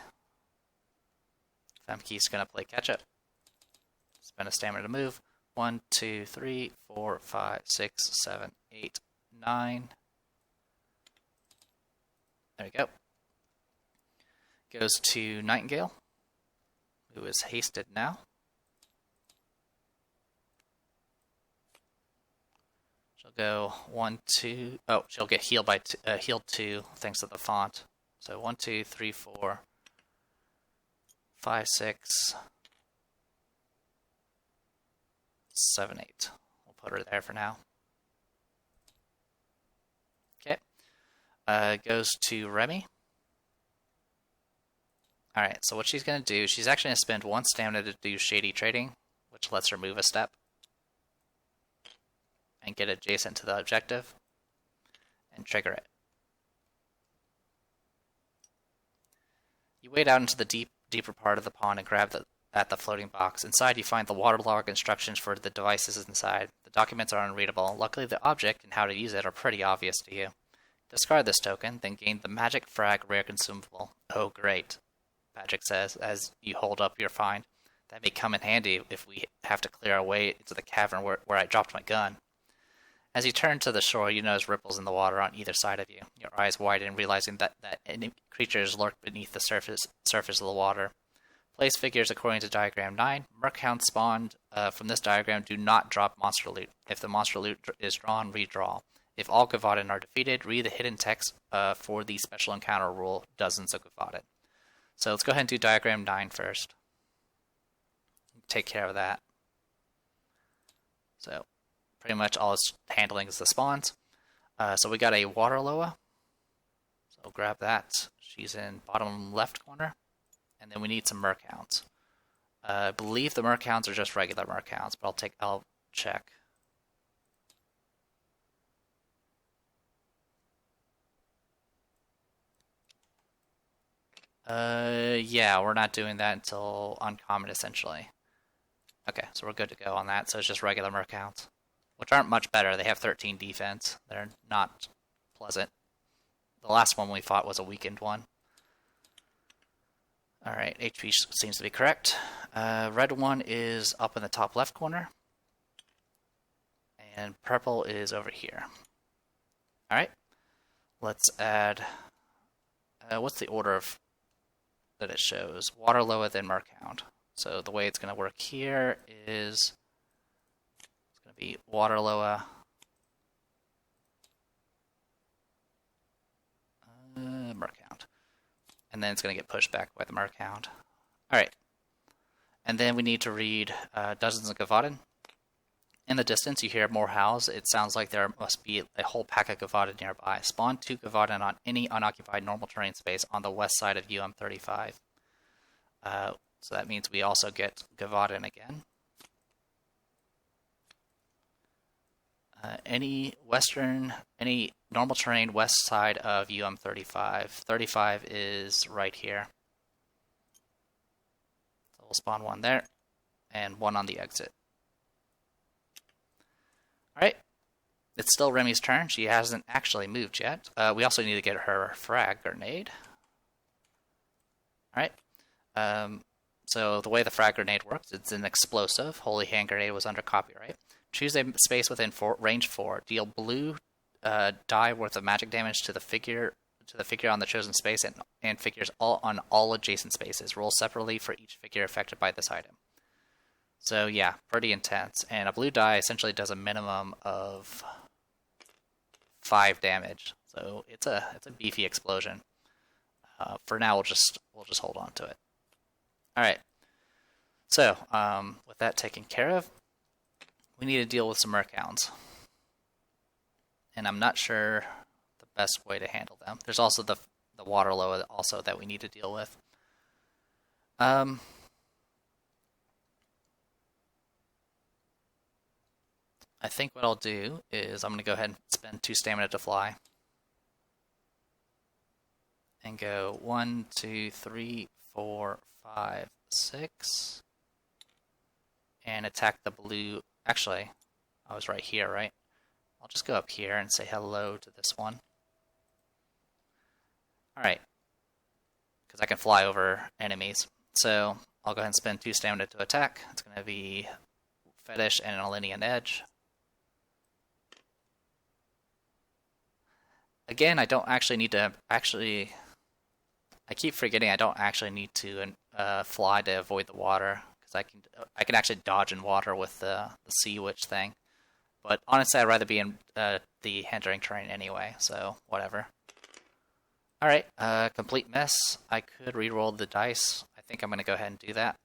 Femke's going to play catch-up. Spend a stamina to move. 1, 2, 3, 4, 5, 6, 7, 8, 9. There we go. Goes to Nightingale, who is hasted now. She'll go 1, 2. Oh, she'll get healed by healed 2 thanks to the font. So 1, 2, 3, 4, 5, 6, 7, 8. We'll put her there for now. Okay. Goes to Remy. Alright, so what she's going to do, she's actually going to spend 1 stamina to do Shady Trading, which lets her move a step and get adjacent to the objective and trigger it. You wade out into the deeper part of the pond and grab at the floating box. Inside, you find the waterlog instructions for the devices inside. The documents are unreadable. Luckily, the object and how to use it are pretty obvious to you. Discard this token, then gain the Magic Frag Rare Consumable. Oh, great, Patrick says as you hold up your find. That may come in handy if we have to clear our way into the cavern where I dropped my gun. As you turn to the shore, you notice ripples in the water on either side of you. Your eyes widen, realizing that creatures lurk beneath the surface of the water. Place figures according to Diagram 9. Merkhounds spawned from this diagram do not drop monster loot. If the monster loot is drawn, redraw. If all Gevauden are defeated, read the hidden text for the special encounter rule, Dozens of Gevauden. So let's go ahead and do Diagram 9 first. Take care of that. So pretty much all it's handling is the spawns. So we got a Water Loa. So grab that. She's in bottom left corner. And then we need some Merkhounds. I believe the Merkhounds are just regular Merkhounds, but I'll check. Yeah, we're not doing that until uncommon, essentially. Okay, so we're good to go on that. So it's just regular Merkhounds, which aren't much better. They have 13 defense. They're not pleasant. The last one we fought was a weakened one. Alright, HP seems to be correct. Red one is up in the top left corner. And purple is over here. Alright, let's add... what's the order of that it shows? Water Loa, then Merkhound. So the way it's going to work here is... it's going to be Water Loa... Merkhound. And then it's going to get pushed back by the Merkhound. Alright. And then we need to read Dozens of Gevauden. In the distance, you hear more howls. It sounds like there must be a whole pack of Gevauden nearby. Spawn 2 Gevauden on any unoccupied normal terrain space on the west side of UM35. So that means we also get Gevauden again. Any normal terrain west side of UM35. 35 is right here. So we'll spawn 1 there, and 1 on the exit. Alright, It's still Remy's turn. She hasn't actually moved yet. We also need to get her frag grenade. Alright. So the way the frag grenade works, it's an explosive. Holy Hand Grenade was under copyright. Choose a space within range 4. Deal blue die worth of magic damage to the figure on the chosen space and figures on all adjacent spaces. Roll separately for each figure affected by this item. So yeah, pretty intense. And a blue die essentially does a minimum of 5 damage. So it's a beefy explosion. For now, we'll just hold on to it. All right. So with that taken care of, we need to deal with some Merchounds. And I'm not sure the best way to handle them. There's also the Waterlow also that we need to deal with. I think what I'll do is I'm going to go ahead and spend 2 stamina to fly. And go 1, 2, 3, 4, 5, 6. And attack the blue. Actually, I was right here, right? I'll just go up here and say hello to this one. Alright. Because I can fly over enemies. So I'll go ahead and spend 2 stamina to attack. It's going to be Fetish and an Alineian Edge. Again, I don't actually need to I keep forgetting I don't actually need to fly to avoid the water, because I can actually dodge in water with the Sea Witch thing. But honestly, I'd rather be in the hindering terrain anyway, so whatever. Alright, complete miss. I could re-roll the dice. I think I'm going to go ahead and do that.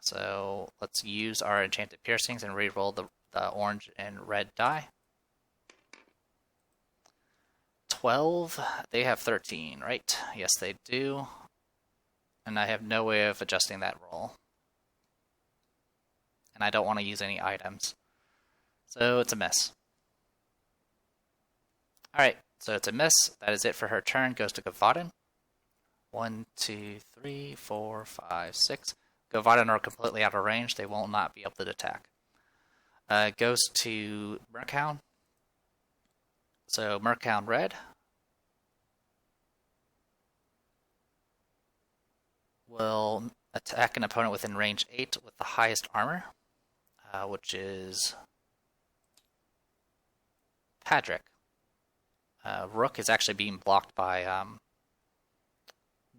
So let's use our Enchanted Piercings and re-roll the orange and red die. 12. They have 13, right? Yes, they do. And I have no way of adjusting that roll. And I don't want to use any items. So it's a miss. Alright, so it's a miss. That is it for her turn. Goes to Gevauden. 1, 2, 3, 4, 5, 6. Gevauden are completely out of range. They will not be able to attack. Goes to Merchound. So Merchound red will attack an opponent within range 8 with the highest armor, which is Padrick. Rook is actually being blocked by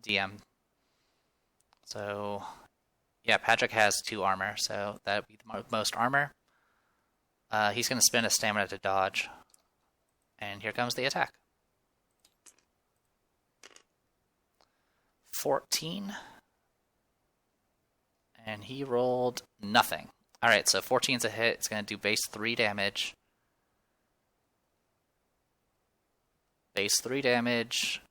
DM. So yeah, Padrick has 2 armor, so that would be the most armor. He's going to spend a stamina to dodge. And here comes the attack. 14. And he rolled nothing. Alright, so 14's a hit. It's going to do base 3 damage. Base 3 damage,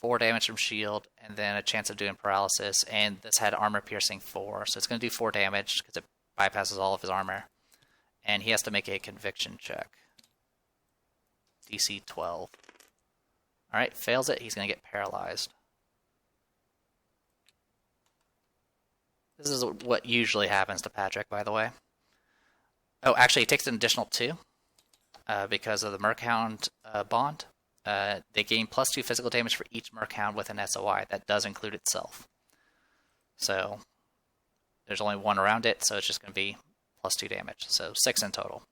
4 damage from shield, and then a chance of doing paralysis. And this had armor piercing 4, so it's going to do 4 damage because it bypasses all of his armor. And he has to make a conviction check. DC 12. Alright, fails it, he's going to get paralyzed. This is what usually happens to Padrick, by the way. Oh, actually, he takes an additional 2 because of the Merchound bond. They gain +2 physical damage for each Merchound with an SOI. That does include itself. So there's only 1 around it, so it's just going to be +2 damage. So 6 in total.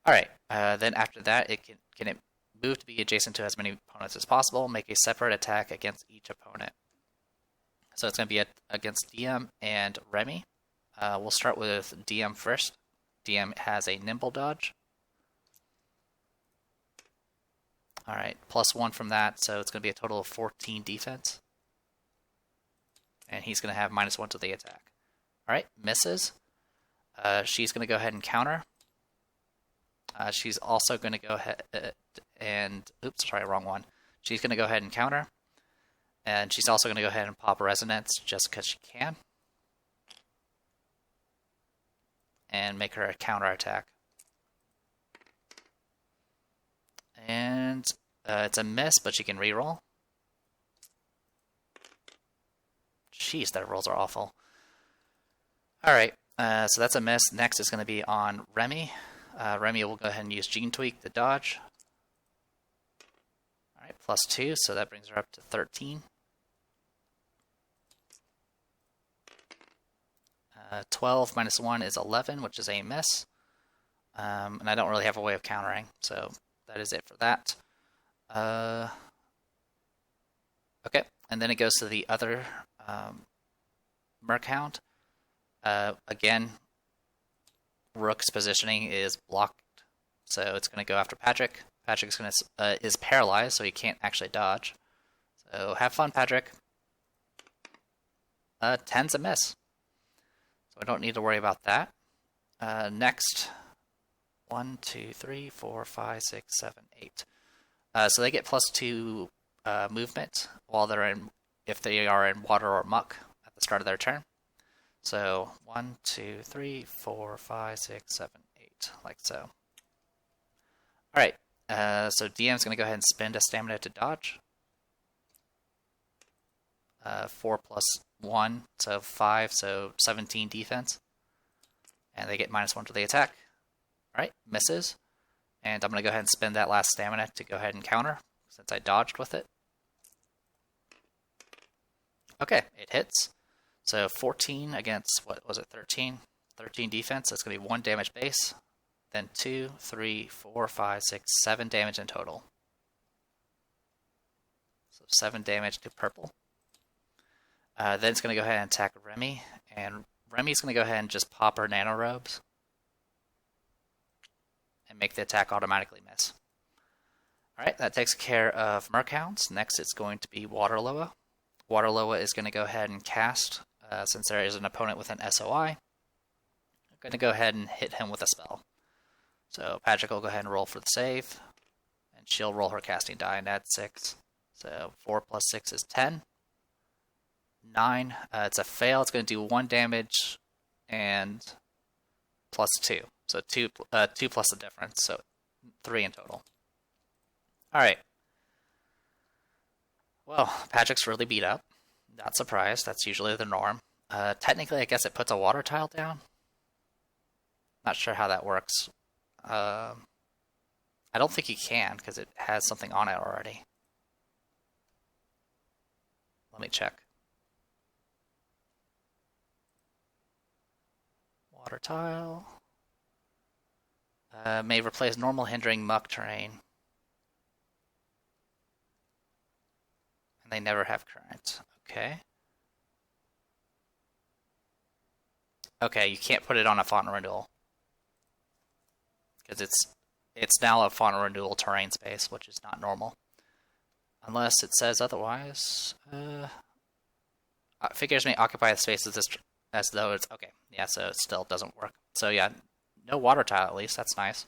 Alright, then after that, can it move to be adjacent to as many opponents as possible, make a separate attack against each opponent. So it's going to be against DM and Remy. We'll start with DM first. DM has a nimble dodge. Alright, +1 from that, so it's going to be a total of 14 defense. And he's going to have -1 to the attack. Alright, misses. She's going to go ahead and counter. She's also going to go ahead and... Oops, sorry, wrong one. She's going to go ahead and counter. And she's also going to go ahead and pop Resonance just because she can. And make her a counter attack. And it's a miss, but she can reroll. Jeez, their rolls are awful. Alright, so that's a miss. Next is going to be on Remy. Remy will go ahead and use Gene Tweak to dodge. Alright, +2, so that brings her up to 13. 12 -1 is 11, which is a miss. And I don't really have a way of countering, so that is it for that. Okay, and then it goes to the other Merchound. Again, Rook's positioning is blocked, so it's going to go after Patrick. Patrick's is paralyzed, so he can't actually dodge. So have fun, Patrick. 10's a miss, so I don't need to worry about that. Next, 1, 2, 3, 4, 5, 6, 7, 8. So they get +2 movement while if they are in water or muck at the start of their turn. So 1, 2, 3, 4, 5, 6, 7, 8, like so. Alright, so DM's going to go ahead and spend a stamina to dodge. 4 + 1, so 5, so 17 defense. And they get -1 to the attack. Alright, misses. And I'm going to go ahead and spend that last stamina to go ahead and counter, since I dodged with it. Okay, it hits. So 14 against, what was it, 13? 13 defense, that's going to be 1 damage base. Then 2, 3, 4, 5, 6, 7 damage in total. So 7 damage to purple. Then it's going to go ahead and attack Remy. And Remy's going to go ahead and just pop her nanorobes. And make the attack automatically miss. Alright, that takes care of Merchounds. Next it's going to be Waterloa. Waterloa is going to go ahead and cast, since there is an opponent with an SOI. I'm going to go ahead and hit him with a spell. So Patrick will go ahead and roll for the save, and she'll roll her casting die and add 6. So 4 + 6 is 10. 9, it's a fail. It's going to do 1 damage and +2. So 2 plus the difference, so 3 in total. Alright. Well, Patrick's really beat up. Not surprised, that's usually the norm. Technically, I guess it puts a water tile down. Not sure how that works. I don't think you can, because it has something on it already. Let me check. Water tile. May replace normal hindering muck terrain. And they never have current. Okay. Okay, you can't put it on a font renewal. Because it's now a font renewal terrain space, which is not normal. Unless it says otherwise. Figures may occupy the space as though it's... Okay, yeah, so it still doesn't work. So yeah, no water tile at least, that's nice.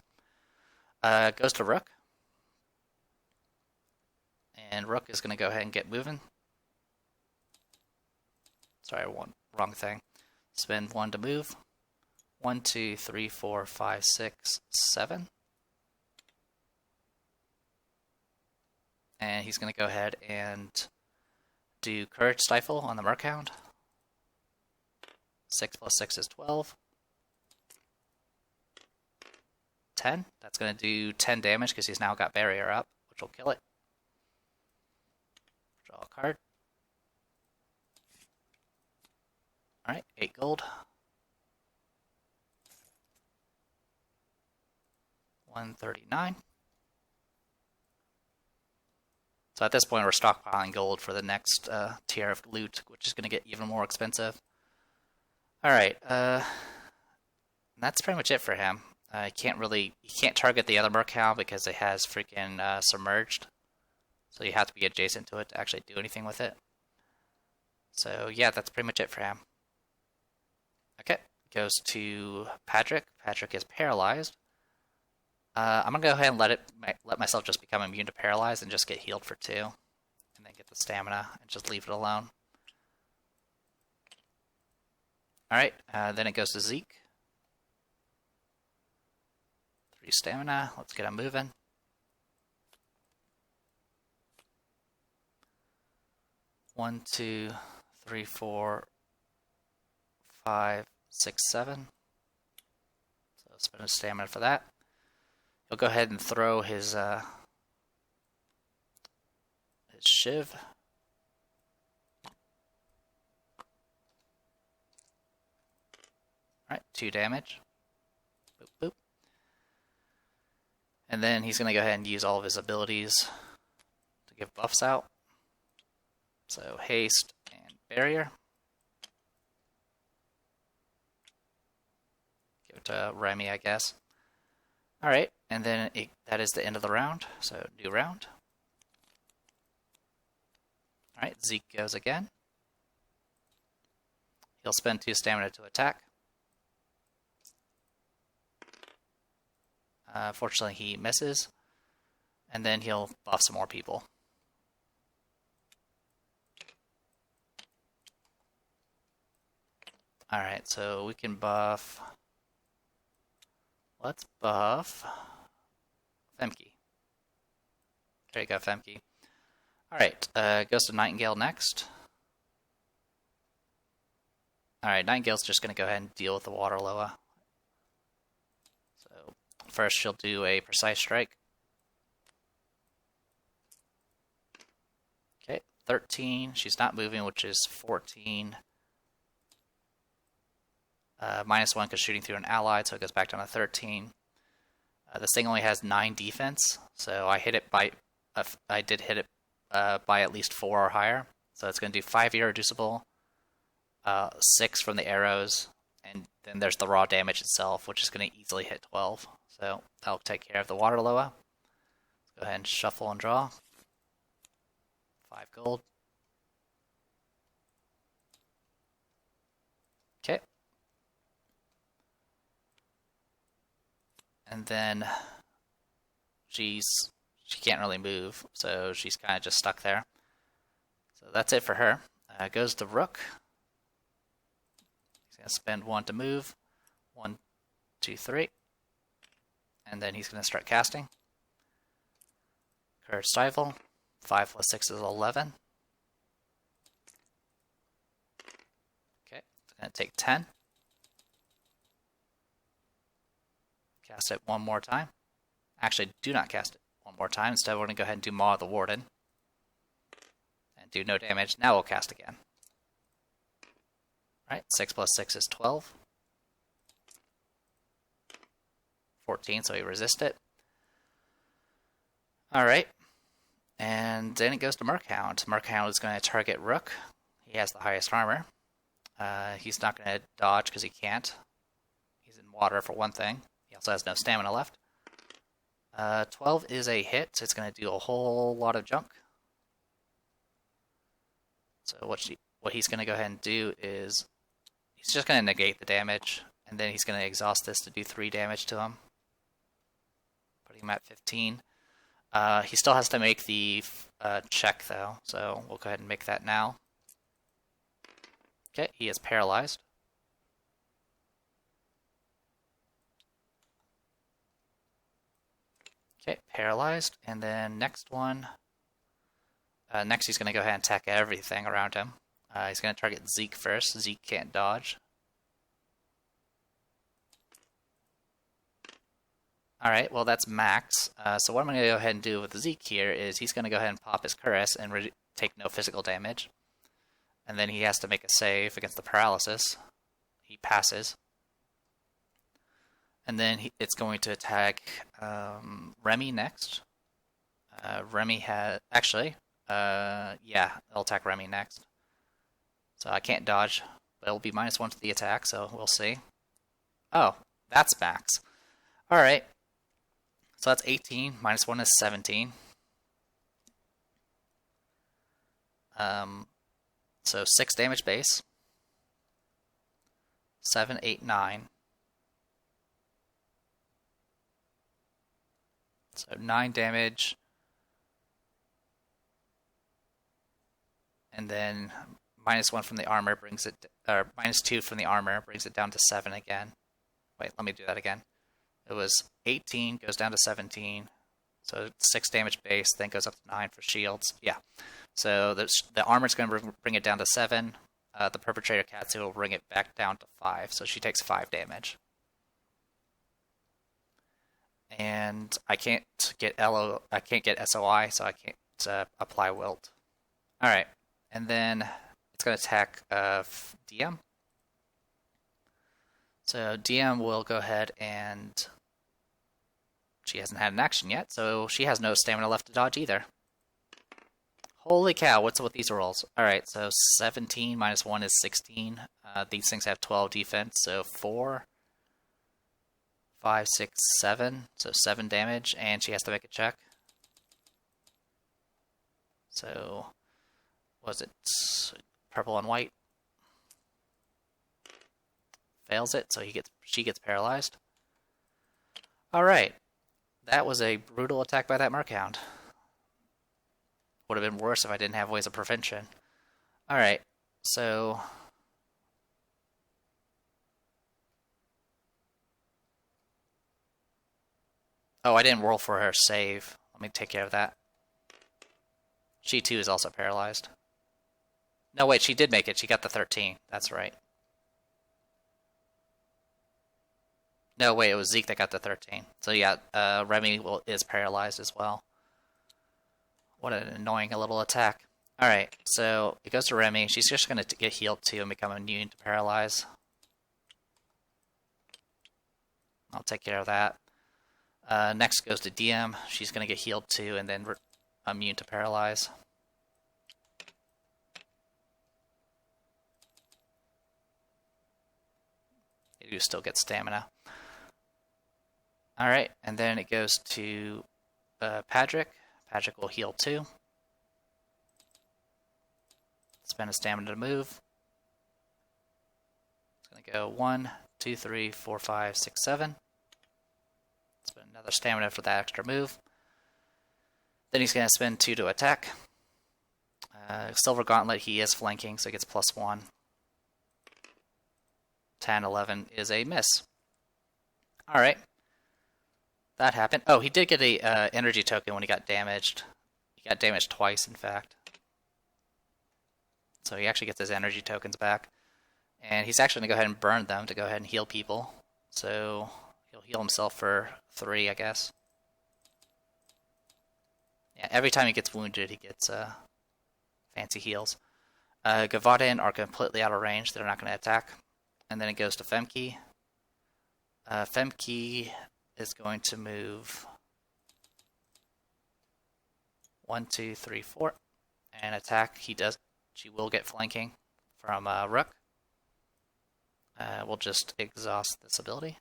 Goes to Rook. And Rook is going to go ahead and get moving. Sorry, wrong thing. Spend 1 to move. 1, 2, 3, 4, 5, 6, 7. And he's going to go ahead and do Courage Stifle on the Merchound. 6 + 6 is 12. 10. That's going to do 10 damage because he's now got Barrier up, which will kill it. Draw a card. Alright, 8 gold. 139. So at this point we're stockpiling gold for the next tier of loot, which is going to get even more expensive. Alright, that's pretty much it for him. He can't target the other Merchound because it has freaking submerged. So you have to be adjacent to it to actually do anything with it. So yeah, that's pretty much it for him. Okay, goes to Patrick. Patrick is paralyzed. I'm gonna go ahead and let myself just become immune to paralyze and just get healed for 2, and then get the stamina and just leave it alone. All right, then it goes to Zeke. 3 stamina. Let's get him moving. One, 2, 3, 4, 5, 6, 7. So spend a stamina for that. He'll go ahead and throw his shiv. Alright, 2 damage. Boop, boop. And then he's going to go ahead and use all of his abilities to give buffs out. So haste and barrier. Give it to Remy, I guess. Alright, and then that is the end of the round. So new round. Alright, Zeke goes again. He'll spend 2 stamina to attack. Fortunately, he misses. And then he'll buff some more people. Alright, so we can buff... Let's buff... Femke. There you go, Femke. Alright, goes to Nightingale next. Alright, Nightingale's just going to go ahead and deal with the Water Loa. So, first she'll do a Precise Strike. Okay, 13. She's not moving, which is 14. -1 because shooting through an allied, so it goes back down to 13. This thing only has 9 defense, so I hit it by... I did hit it by at least 4 or higher. So it's going to do 5 irreducible, 6 from the arrows, and then there's the raw damage itself, which is going to easily hit 12. So that'll take care of the Water Loa. Let's go ahead and shuffle and draw. 5 gold. Okay. And then she can't really move, so she's kind of just stuck there. So that's it for her. Goes to Rook. He's going to spend 1 to move. 1, 2, 3. And then he's going to start casting. Courage Stifle. 5 plus 6 is 11. Okay, it's going to take 10. Cast it 1 more time. Actually, do not cast it 1 more time. Instead, we're going to go ahead and do Maw of the Warden. And do no damage. Now we'll cast again. Alright, 6 plus 6 is 12. 14, so we resist it. Alright. And then it goes to Merchound. Merchound is going to target Rook. He has the highest armor. He's not going to dodge because he can't. He's in water for one thing. He also has no stamina left. 12 is a hit. It's going to do a whole lot of junk. So what he's going to go ahead and do is he's just going to negate the damage, and then he's going to exhaust this to do 3 damage to him. Putting him at 15. He still has to make the check, though, so we'll go ahead and make that now. Okay, he is paralyzed. Okay, paralyzed, and then next one. Next he's going to go ahead and attack everything around him. He's going to target Zeke first. Zeke can't dodge. Alright, well that's max. So what I'm going to go ahead and do with Zeke here is he's going to go ahead and pop his Cuirass and take no physical damage. And then he has to make a save against the paralysis. He passes. And then it's going to attack Remy next. Remy has... Actually, yeah, it'll attack Remy next. So I can't dodge, but it'll be -1 to the attack, so we'll see. Oh, that's max. Alright. So that's 18. -1 is 17. So 6 damage base. 7, 8, 9. So 9 damage. And then -1 from the armor brings it, or -2 from the armor brings it down to 7 again. Wait, let me do that again. It was 18, goes down to 17. So 6 damage base, then goes up to 9 for shields. Yeah. So the armor's going to bring it down to 7. The Perpetrator Katsu will bring it back down to 5. So she takes 5 damage. and I can't get I can't get SOI, so I can't apply wilt. All right, and then it's going to attack DM. So DM will go ahead and she hasn't had an action yet, so she has no stamina left to dodge either. Holy cow, what's with these rolls? Alright, so 17 minus 1 is 16. These things have 12 defense, so 4, 5, 6, 7. So 7 damage, and she has to make a check. So, was it purple and white? Fails it, so she gets paralyzed. Alright, that was a brutal attack by that Merchound. Would have been worse if I didn't have ways of prevention. Alright, so... Oh, I didn't roll for her save. Let me take care of that. She too is also paralyzed. No, wait, she did make it. She got the 13. That's right. No, wait, it was Zeke that got the 13. So yeah, Remy is paralyzed as well. What an annoying little attack. Alright, so it goes to Remy. She's just going to get healed too and become immune to paralyze. I'll take care of that. Next goes to DM. She's going to get healed too and then immune to paralyze. They do still get stamina. Alright, and then it goes to Patrick. Patrick will heal too. Spend a stamina to move. It's going to go 1, 2, 3, 4, 5, 6, 7. Spend another stamina for that extra move. Then he's going to spend 2 to attack. Silver Gauntlet, he is flanking, so he gets +1. 10, 11 is a miss. Alright. That happened. Oh, he did get a energy token when he got damaged. He got damaged twice, in fact. So he actually gets his energy tokens back. And he's actually going to go ahead and burn them to go ahead and heal people. So he'll heal himself for 3, I guess. Yeah, every time he gets wounded, he gets fancy heals. Gevauden are completely out of range. They're not going to attack. And then it goes to Femke. Femke is going to move 1, 2, 3, 4, and attack. She will get flanking from Rook. We'll just exhaust this ability.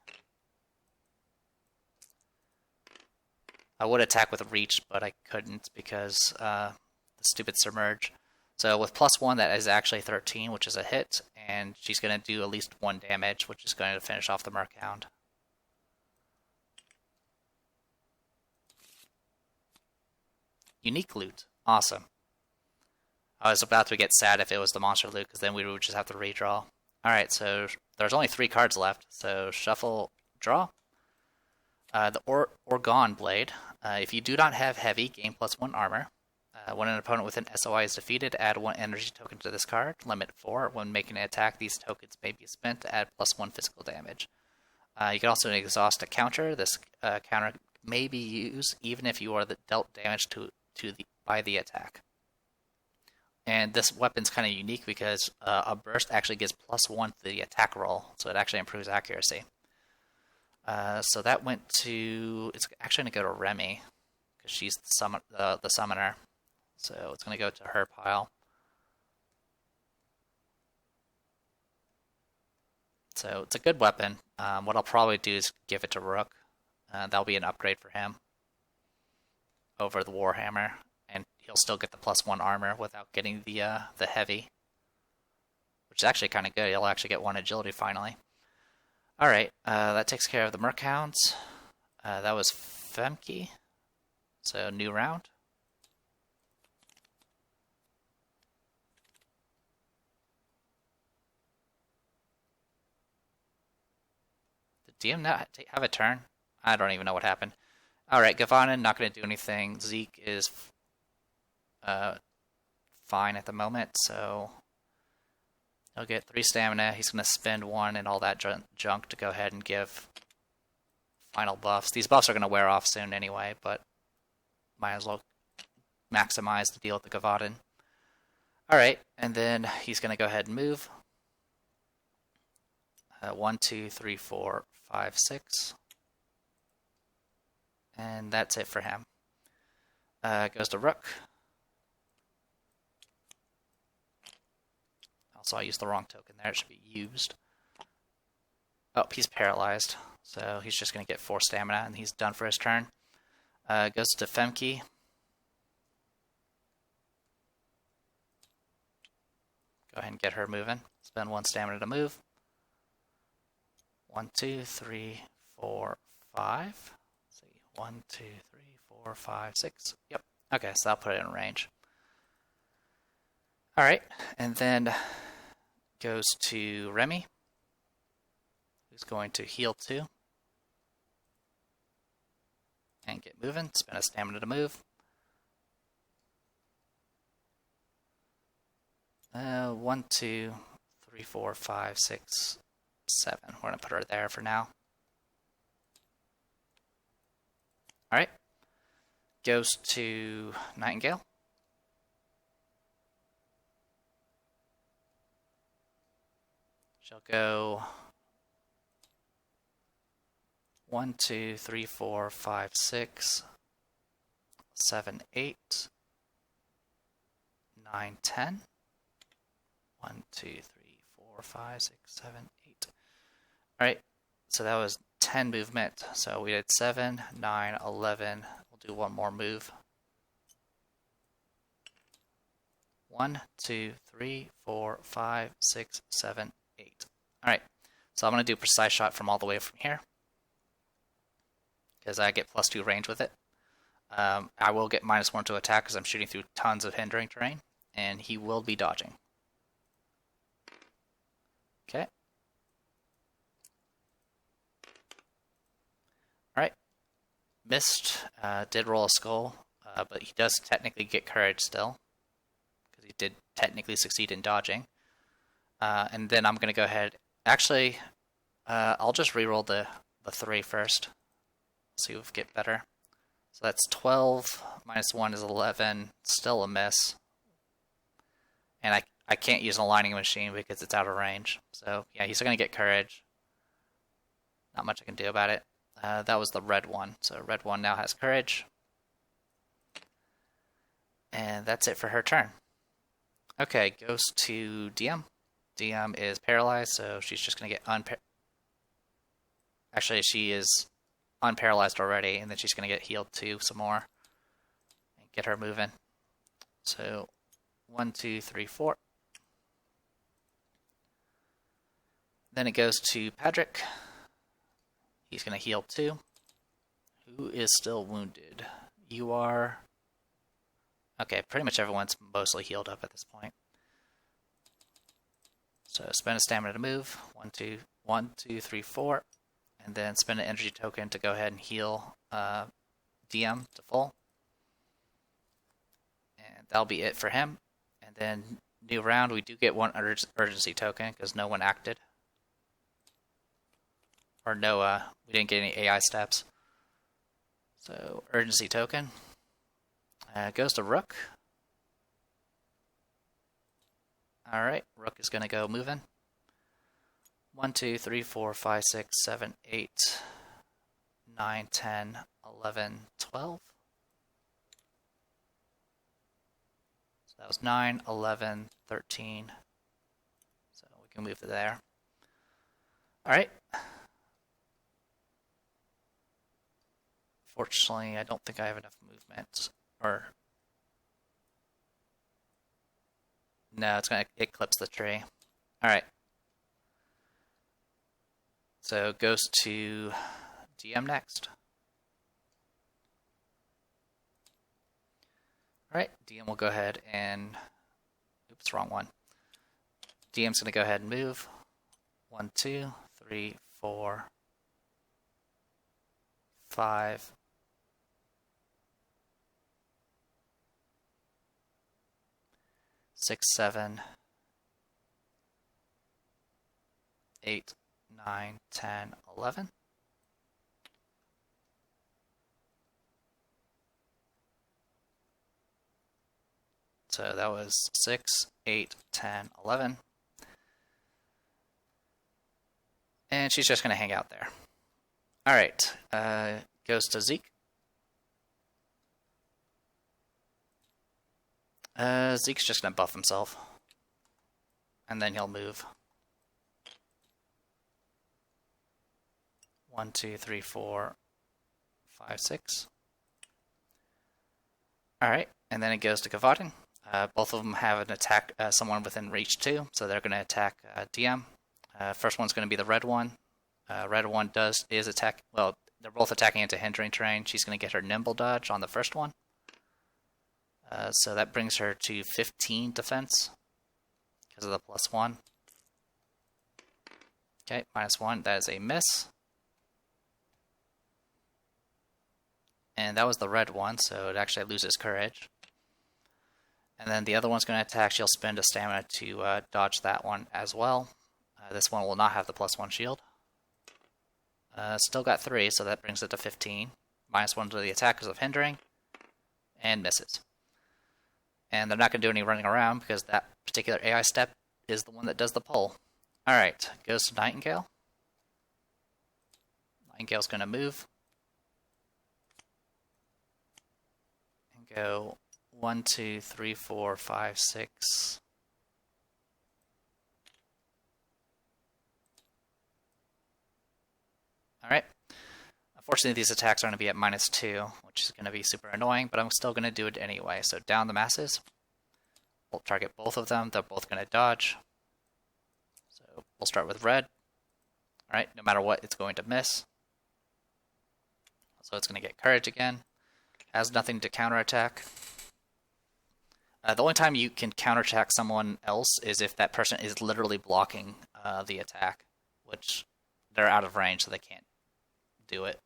I would attack with reach, but I couldn't because the stupid submerge. So with +1, that is actually 13, which is a hit, and she's going to do at least 1 damage, which is going to finish off the Merchound. Unique loot. Awesome. I was about to get sad if it was the monster loot, because then we would just have to redraw. Alright, so there's only 3 cards left, so shuffle, draw. The Orgon Blade. If you do not have heavy, gain +1 armor. When an opponent with an SOI is defeated, add 1 energy token to this card. Limit 4. When making an attack, these tokens may be spent to add +1 physical damage. You can also exhaust a counter. This counter may be used even if you are dealt damage by the attack. And this weapon's kind of unique because a burst actually gives +1 to the attack roll, so it actually improves accuracy. So that went to... It's actually going to go to Remy, because she's the summoner. So it's going to go to her pile. So it's a good weapon. What I'll probably do is give it to Rook. That'll be an upgrade for him over the Warhammer, and he'll still get the +1 armor without getting the heavy, which is actually kind of good. He'll actually get 1 agility finally. Alright, that takes care of the Merchounds. That was Femke. So, new round. Did DM not have a turn? I don't even know what happened. Alright, Gevauden, not going to do anything. Zeke is fine at the moment, so he'll get 3 stamina. He's going to spend 1 and all that junk to go ahead and give final buffs. These buffs are going to wear off soon anyway, but might as well maximize the deal with the Gevauden. Alright, and then he's going to go ahead and move. 1, 2, 3, 4, 5, 6. And that's it for him. Goes to Rook. Also, I used the wrong token there. It should be used. Oh, he's paralyzed. So he's just going to get 4 stamina, and he's done for his turn. Goes to Femke. Go ahead and get her moving. Spend 1 stamina to move. 1, 2, 3, 4, 5. Let's see. 1, 2, 3, 4, 5, 6. Yep. Okay, so I'll put it in range. Alright, and then goes to Remy, who's going to heal 2. And get moving. Spend a stamina to move. 1, 2, 3, 4, 5, 6, 7. We're going to put her there for now. Alright. Goes to Nightingale. She'll go 1, 2, 3, 4, 5, 6, 7, 8, 9, 10. 1, 2, 3, 4, 5, 6, 7, 8. Alright, so that was 10 movement. So we did 7, 9, 11. We'll do one more move. 1, 2, 3, 4, 5, 6, 7, 8. Alright, so I'm going to do precise shot from all the way from here, because I get +2 range with it. I will get -1 to attack because I'm shooting through tons of hindering terrain, and he will be dodging. Okay. Alright. Missed. Did roll a skull, but he does technically get courage still, because he did technically succeed in dodging. And then I'm going to go ahead. Actually, I'll just reroll the 3 first. See if we get better. So that's 12, -1 is 11, still a miss. And I can't use an aligning machine because it's out of range. So yeah, he's going to get courage. Not much I can do about it. That was the red one. So red one now has courage. And that's it for her turn. Okay, goes to DM. DM is paralyzed, so she's just going to get Actually, she is unparalyzed already, and then she's going to get healed too some more. And get her moving. So 1, 2, 3, 4. Then it goes to Patrick. He's going to heal 2. Who is still wounded? You are... Okay, pretty much everyone's mostly healed up at this point. So spend a stamina to move. 1, 2, 3, 4. And then spend an energy token to go ahead and heal DM to full. And that'll be it for him. And then new round, we do get 1 urgency token because no one acted. Or no, we didn't get any AI steps. So urgency token. Goes to Rook. Alright, Rook is going to go moving. 1, 2, 3, 4, 5, 6, 7, 8, 9, 10, 11, 12. So that was 9, 11, 13. So we can move to there. Alright. Fortunately, I don't think I have enough movement. Or... No, it's going to eclipse the tree. Alright. So it goes to DM next. Alright, DM will go ahead and... Oops, wrong one. DM's going to go ahead and move. 1, 2, 3, 4, 5. 6, 7, 8, 9, 10, 11. So that was 6, 8, 10, 11. And she's just going to hang out there. Alright, goes to Zeke. Zeke's just going to buff himself. And then he'll move. 1, 2, 3, 4, 5, 6. Alright, and then it goes to Gevauden. Both of them have an attack, someone within reach too, so they're going to attack DM. First one's going to be the red one. Red one is attack. Well, they're both attacking into hindering terrain. She's going to get her nimble dodge on the first one. So that brings her to 15 defense because of the +1. Okay, -1. That is a miss. And that was the red one, so it actually loses courage. And then the other one's going to attack. She'll spend a stamina to dodge that one as well. This one will not have the +1 shield. Still got 3, so that brings it to 15. -1 to the attack because of hindering. And misses. And they're not going to do any running around because that particular AI step is the one that does the pull. Alright, goes to Nightingale. Nightingale's going to move. And go 1, 2, 3, 4, 5, 6. Alright. Unfortunately, these attacks are going to be at -2, which is going to be super annoying, but I'm still going to do it anyway. So down the masses. We'll target both of them. They're both going to dodge. So we'll start with red. Alright, no matter what, it's going to miss. So it's going to get courage again. Has nothing to counterattack. The only time you can counterattack someone else is if that person is literally blocking the attack, which they're out of range, so they can't do it.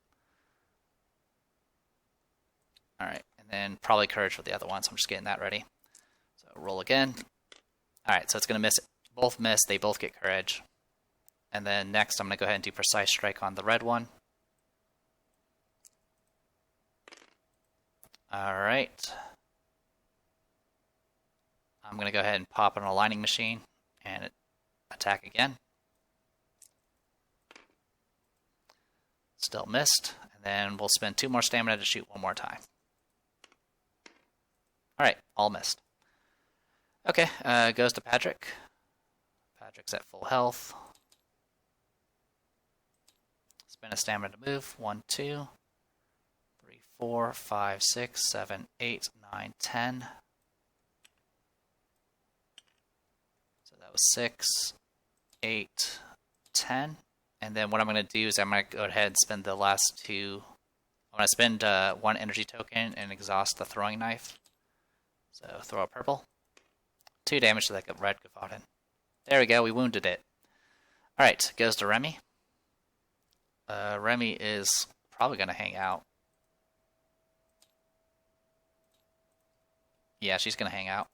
Alright, and then probably courage for the other one, so I'm just getting that ready. So roll again. Alright, so it's going to miss. Both miss, they both get courage. And then next I'm going to go ahead and do precise strike on the red one. Alright. I'm going to go ahead and pop an aligning machine and attack again. Still missed. And then we'll spend 2 more stamina to shoot 1 more time. Alright, all missed. Okay, goes to Patrick. Patrick's at full health. Spend a stamina to move. 1, 2, 3, 4, 5, 6, 7, 8, 9, 10. So that was 6, 8, 10. And then what I'm going to do is I'm going to go ahead and spend the last 2. I'm going to spend 1 energy token and exhaust the throwing knife. So throw a purple. 2 damage to that red Gevauden. There we go, we wounded it. Alright, goes to Remy. Remy is probably going to hang out. Yeah, she's going to hang out.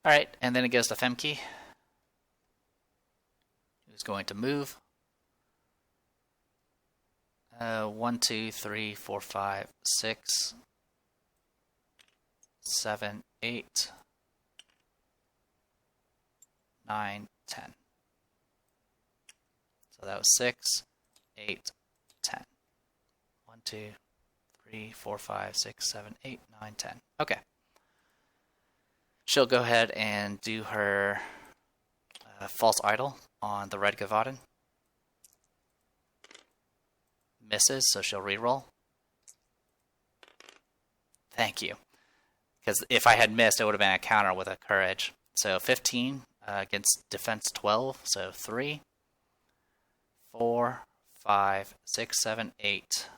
Alright, and then it goes to Femke, who's going to move. 1, 2, 3, 4, 5, 6, 7, 8, 9, 10. So that was 6, 8, 10. 1, 2, 3, 4, 5, 6, 7, 8, 9, 10. Okay. She'll go ahead and do her false idol on the red Gevauden. Misses, so she'll reroll. Thank you. Because if I had missed, it would have been a counter with a courage. So 15 against defense 12. So 3, 4, 5, 6, 7, 8,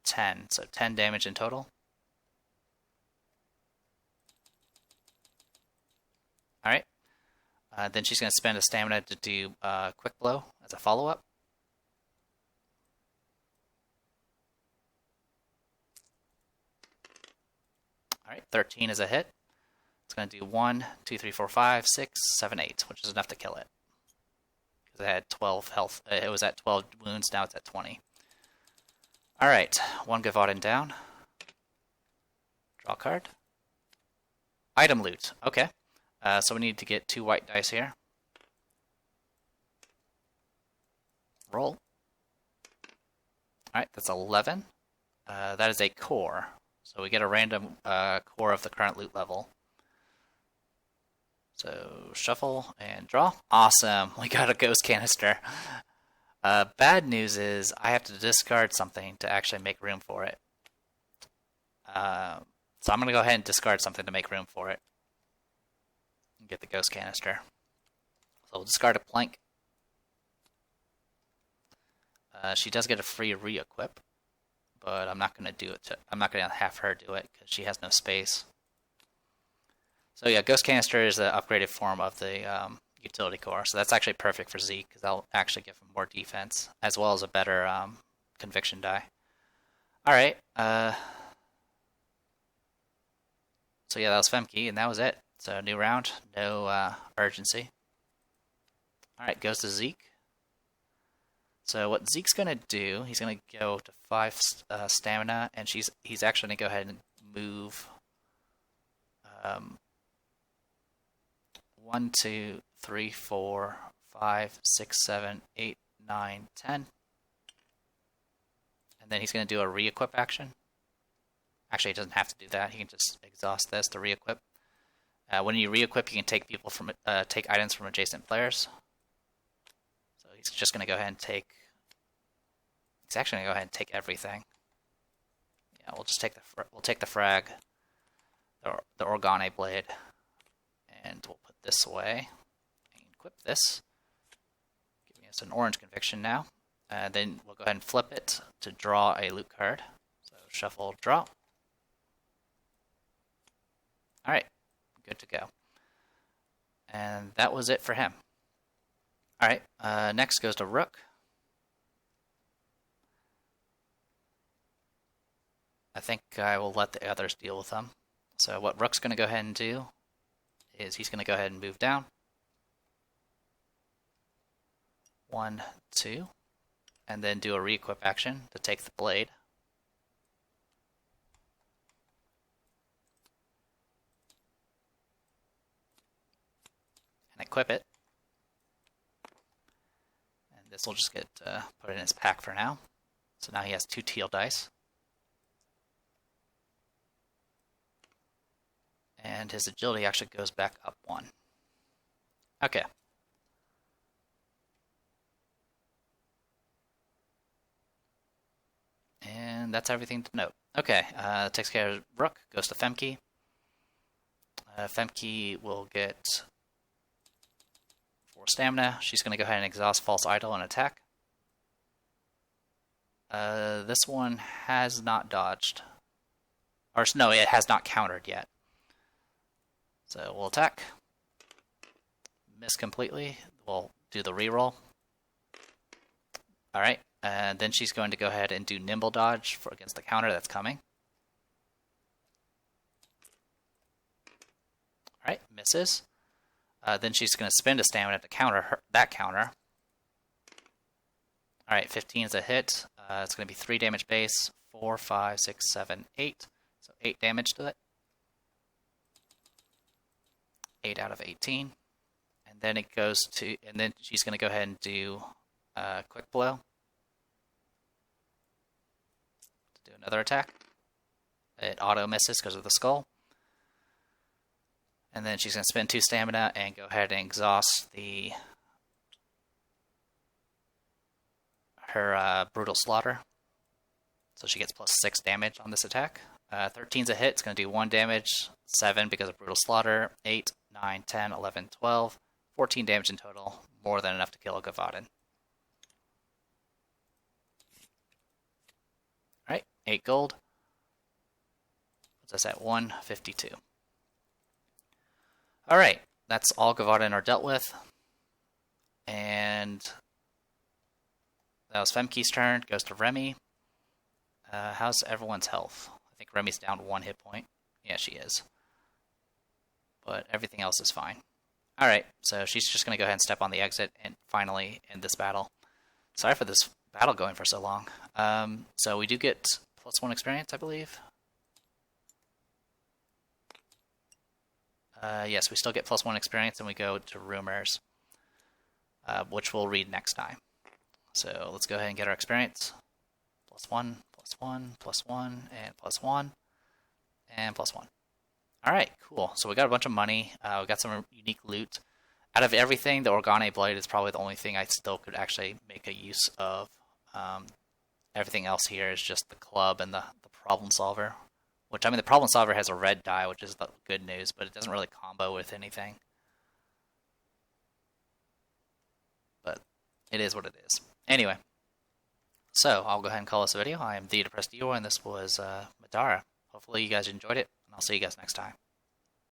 10. So 10 damage in total. Alright. Then she's going to spend a stamina to do Quick Blow as a follow-up. Alright, 13 is a hit. It's going to do 1, 2, 3, 4, 5, 6, 7, 8, which is enough to kill it. Because it had 12 health. It was at 12 wounds, now it's at 20. Alright, 1 Gevauden down. Draw a card. Item loot. Okay. So we need to get 2 white dice here. Roll. Alright, that's 11. That is a core. So we get a random core of the current loot level. So shuffle and draw. Awesome. We got a ghost canister. Bad news is I have to discard something to actually make room for it. So I'm going to go ahead and discard something to make room for it. Get the ghost canister. So we'll discard a plank. She does get a free re-equip, but I'm not going to do it. I'm not going to have her do it because she has no space. So yeah, ghost canister is the upgraded form of the utility core. So that's actually perfect for Zeke because that'll actually give him more defense as well as a better conviction die. All right. So yeah, that was Femke, and that was it. So new round, no urgency. All right, goes to Zeke. So what Zeke's gonna do, he's gonna go to 5 stamina, and he's actually gonna go ahead and move 1, 2, 3, 4, 5, 6, 7, 8, 9, 10. And then he's gonna do a re-equip action. Actually, he doesn't have to do that. He can just exhaust this to re-equip. When you re-equip, you can take take items from adjacent players. So he's just gonna go ahead and take. He's actually gonna go ahead and take everything. Yeah, we'll just take the frag, the Organe blade, and we'll put this away. And equip this, giving us an orange conviction now. Then we'll go ahead and flip it to draw a loot card. So shuffle, draw. All right, good to go. And that was it for him. All right, next goes to Rook. I think I will let the others deal with them. So what Rook's going to go ahead and do is he's going to go ahead and move down. 1, 2, and then do a re-equip action to take the blade. And equip it. And this will just get put in his pack for now. So now he has 2 teal dice. And his agility actually goes back up 1. Okay. And that's everything to note. Okay, takes care of Rook, goes to Femke. Femke will get 4 stamina. She's going to go ahead and exhaust False Idol and attack. This one has not dodged. Or no, it has not countered yet. So we'll attack. Miss completely. We'll do the reroll. Alright, and then she's going to go ahead and do Nimble Dodge against the counter that's coming. Alright, misses. Then she's going to spend a stamina to counter that counter. Alright, 15 is a hit. It's going to be 3 damage base. 4, 5, 6, 7, 8. So 8 damage to it. 8 out of 18. And then it goes to, and then she's going to go ahead and do Quick Blow. To do another attack. It auto misses because of the skull. And then she's going to spend 2 stamina and go ahead and exhaust her Brutal Slaughter. So she gets plus 6 damage on this attack. 13's a hit. It's going to do 1 damage. 7 because of Brutal Slaughter. 8, 9, 10, 11, 12. 14 damage in total. More than enough to kill a Gevauden. Alright, 8 gold. Puts us at 152. Alright, that's all Gevauden are dealt with. And that was Femke's turn. Goes to Remy. How's everyone's health? I think Remy's down 1 hit point. Yeah, she is. But everything else is fine. Alright, so she's just going to go ahead and step on the exit and finally end this battle. Sorry for this battle going for so long. So we do get +1 experience, I believe. Yes, we still get +1 experience, and we go to rumors, which we'll read next time. So let's go ahead and get our experience. +1, +1, +1, and +1, and +1. All right, cool. So we got a bunch of money. We got some unique loot. Out of everything, the Organe Blade is probably the only thing I still could actually make a use of. Everything else here is just the club and the problem solver. Which, I mean, the problem solver has a red die, which is the good news, but it doesn't really combo with anything. But it is what it is. Anyway, so I'll go ahead and call this a video. I am The Depressed Eeyore, and this was Middara. Hopefully you guys enjoyed it, and I'll see you guys next time.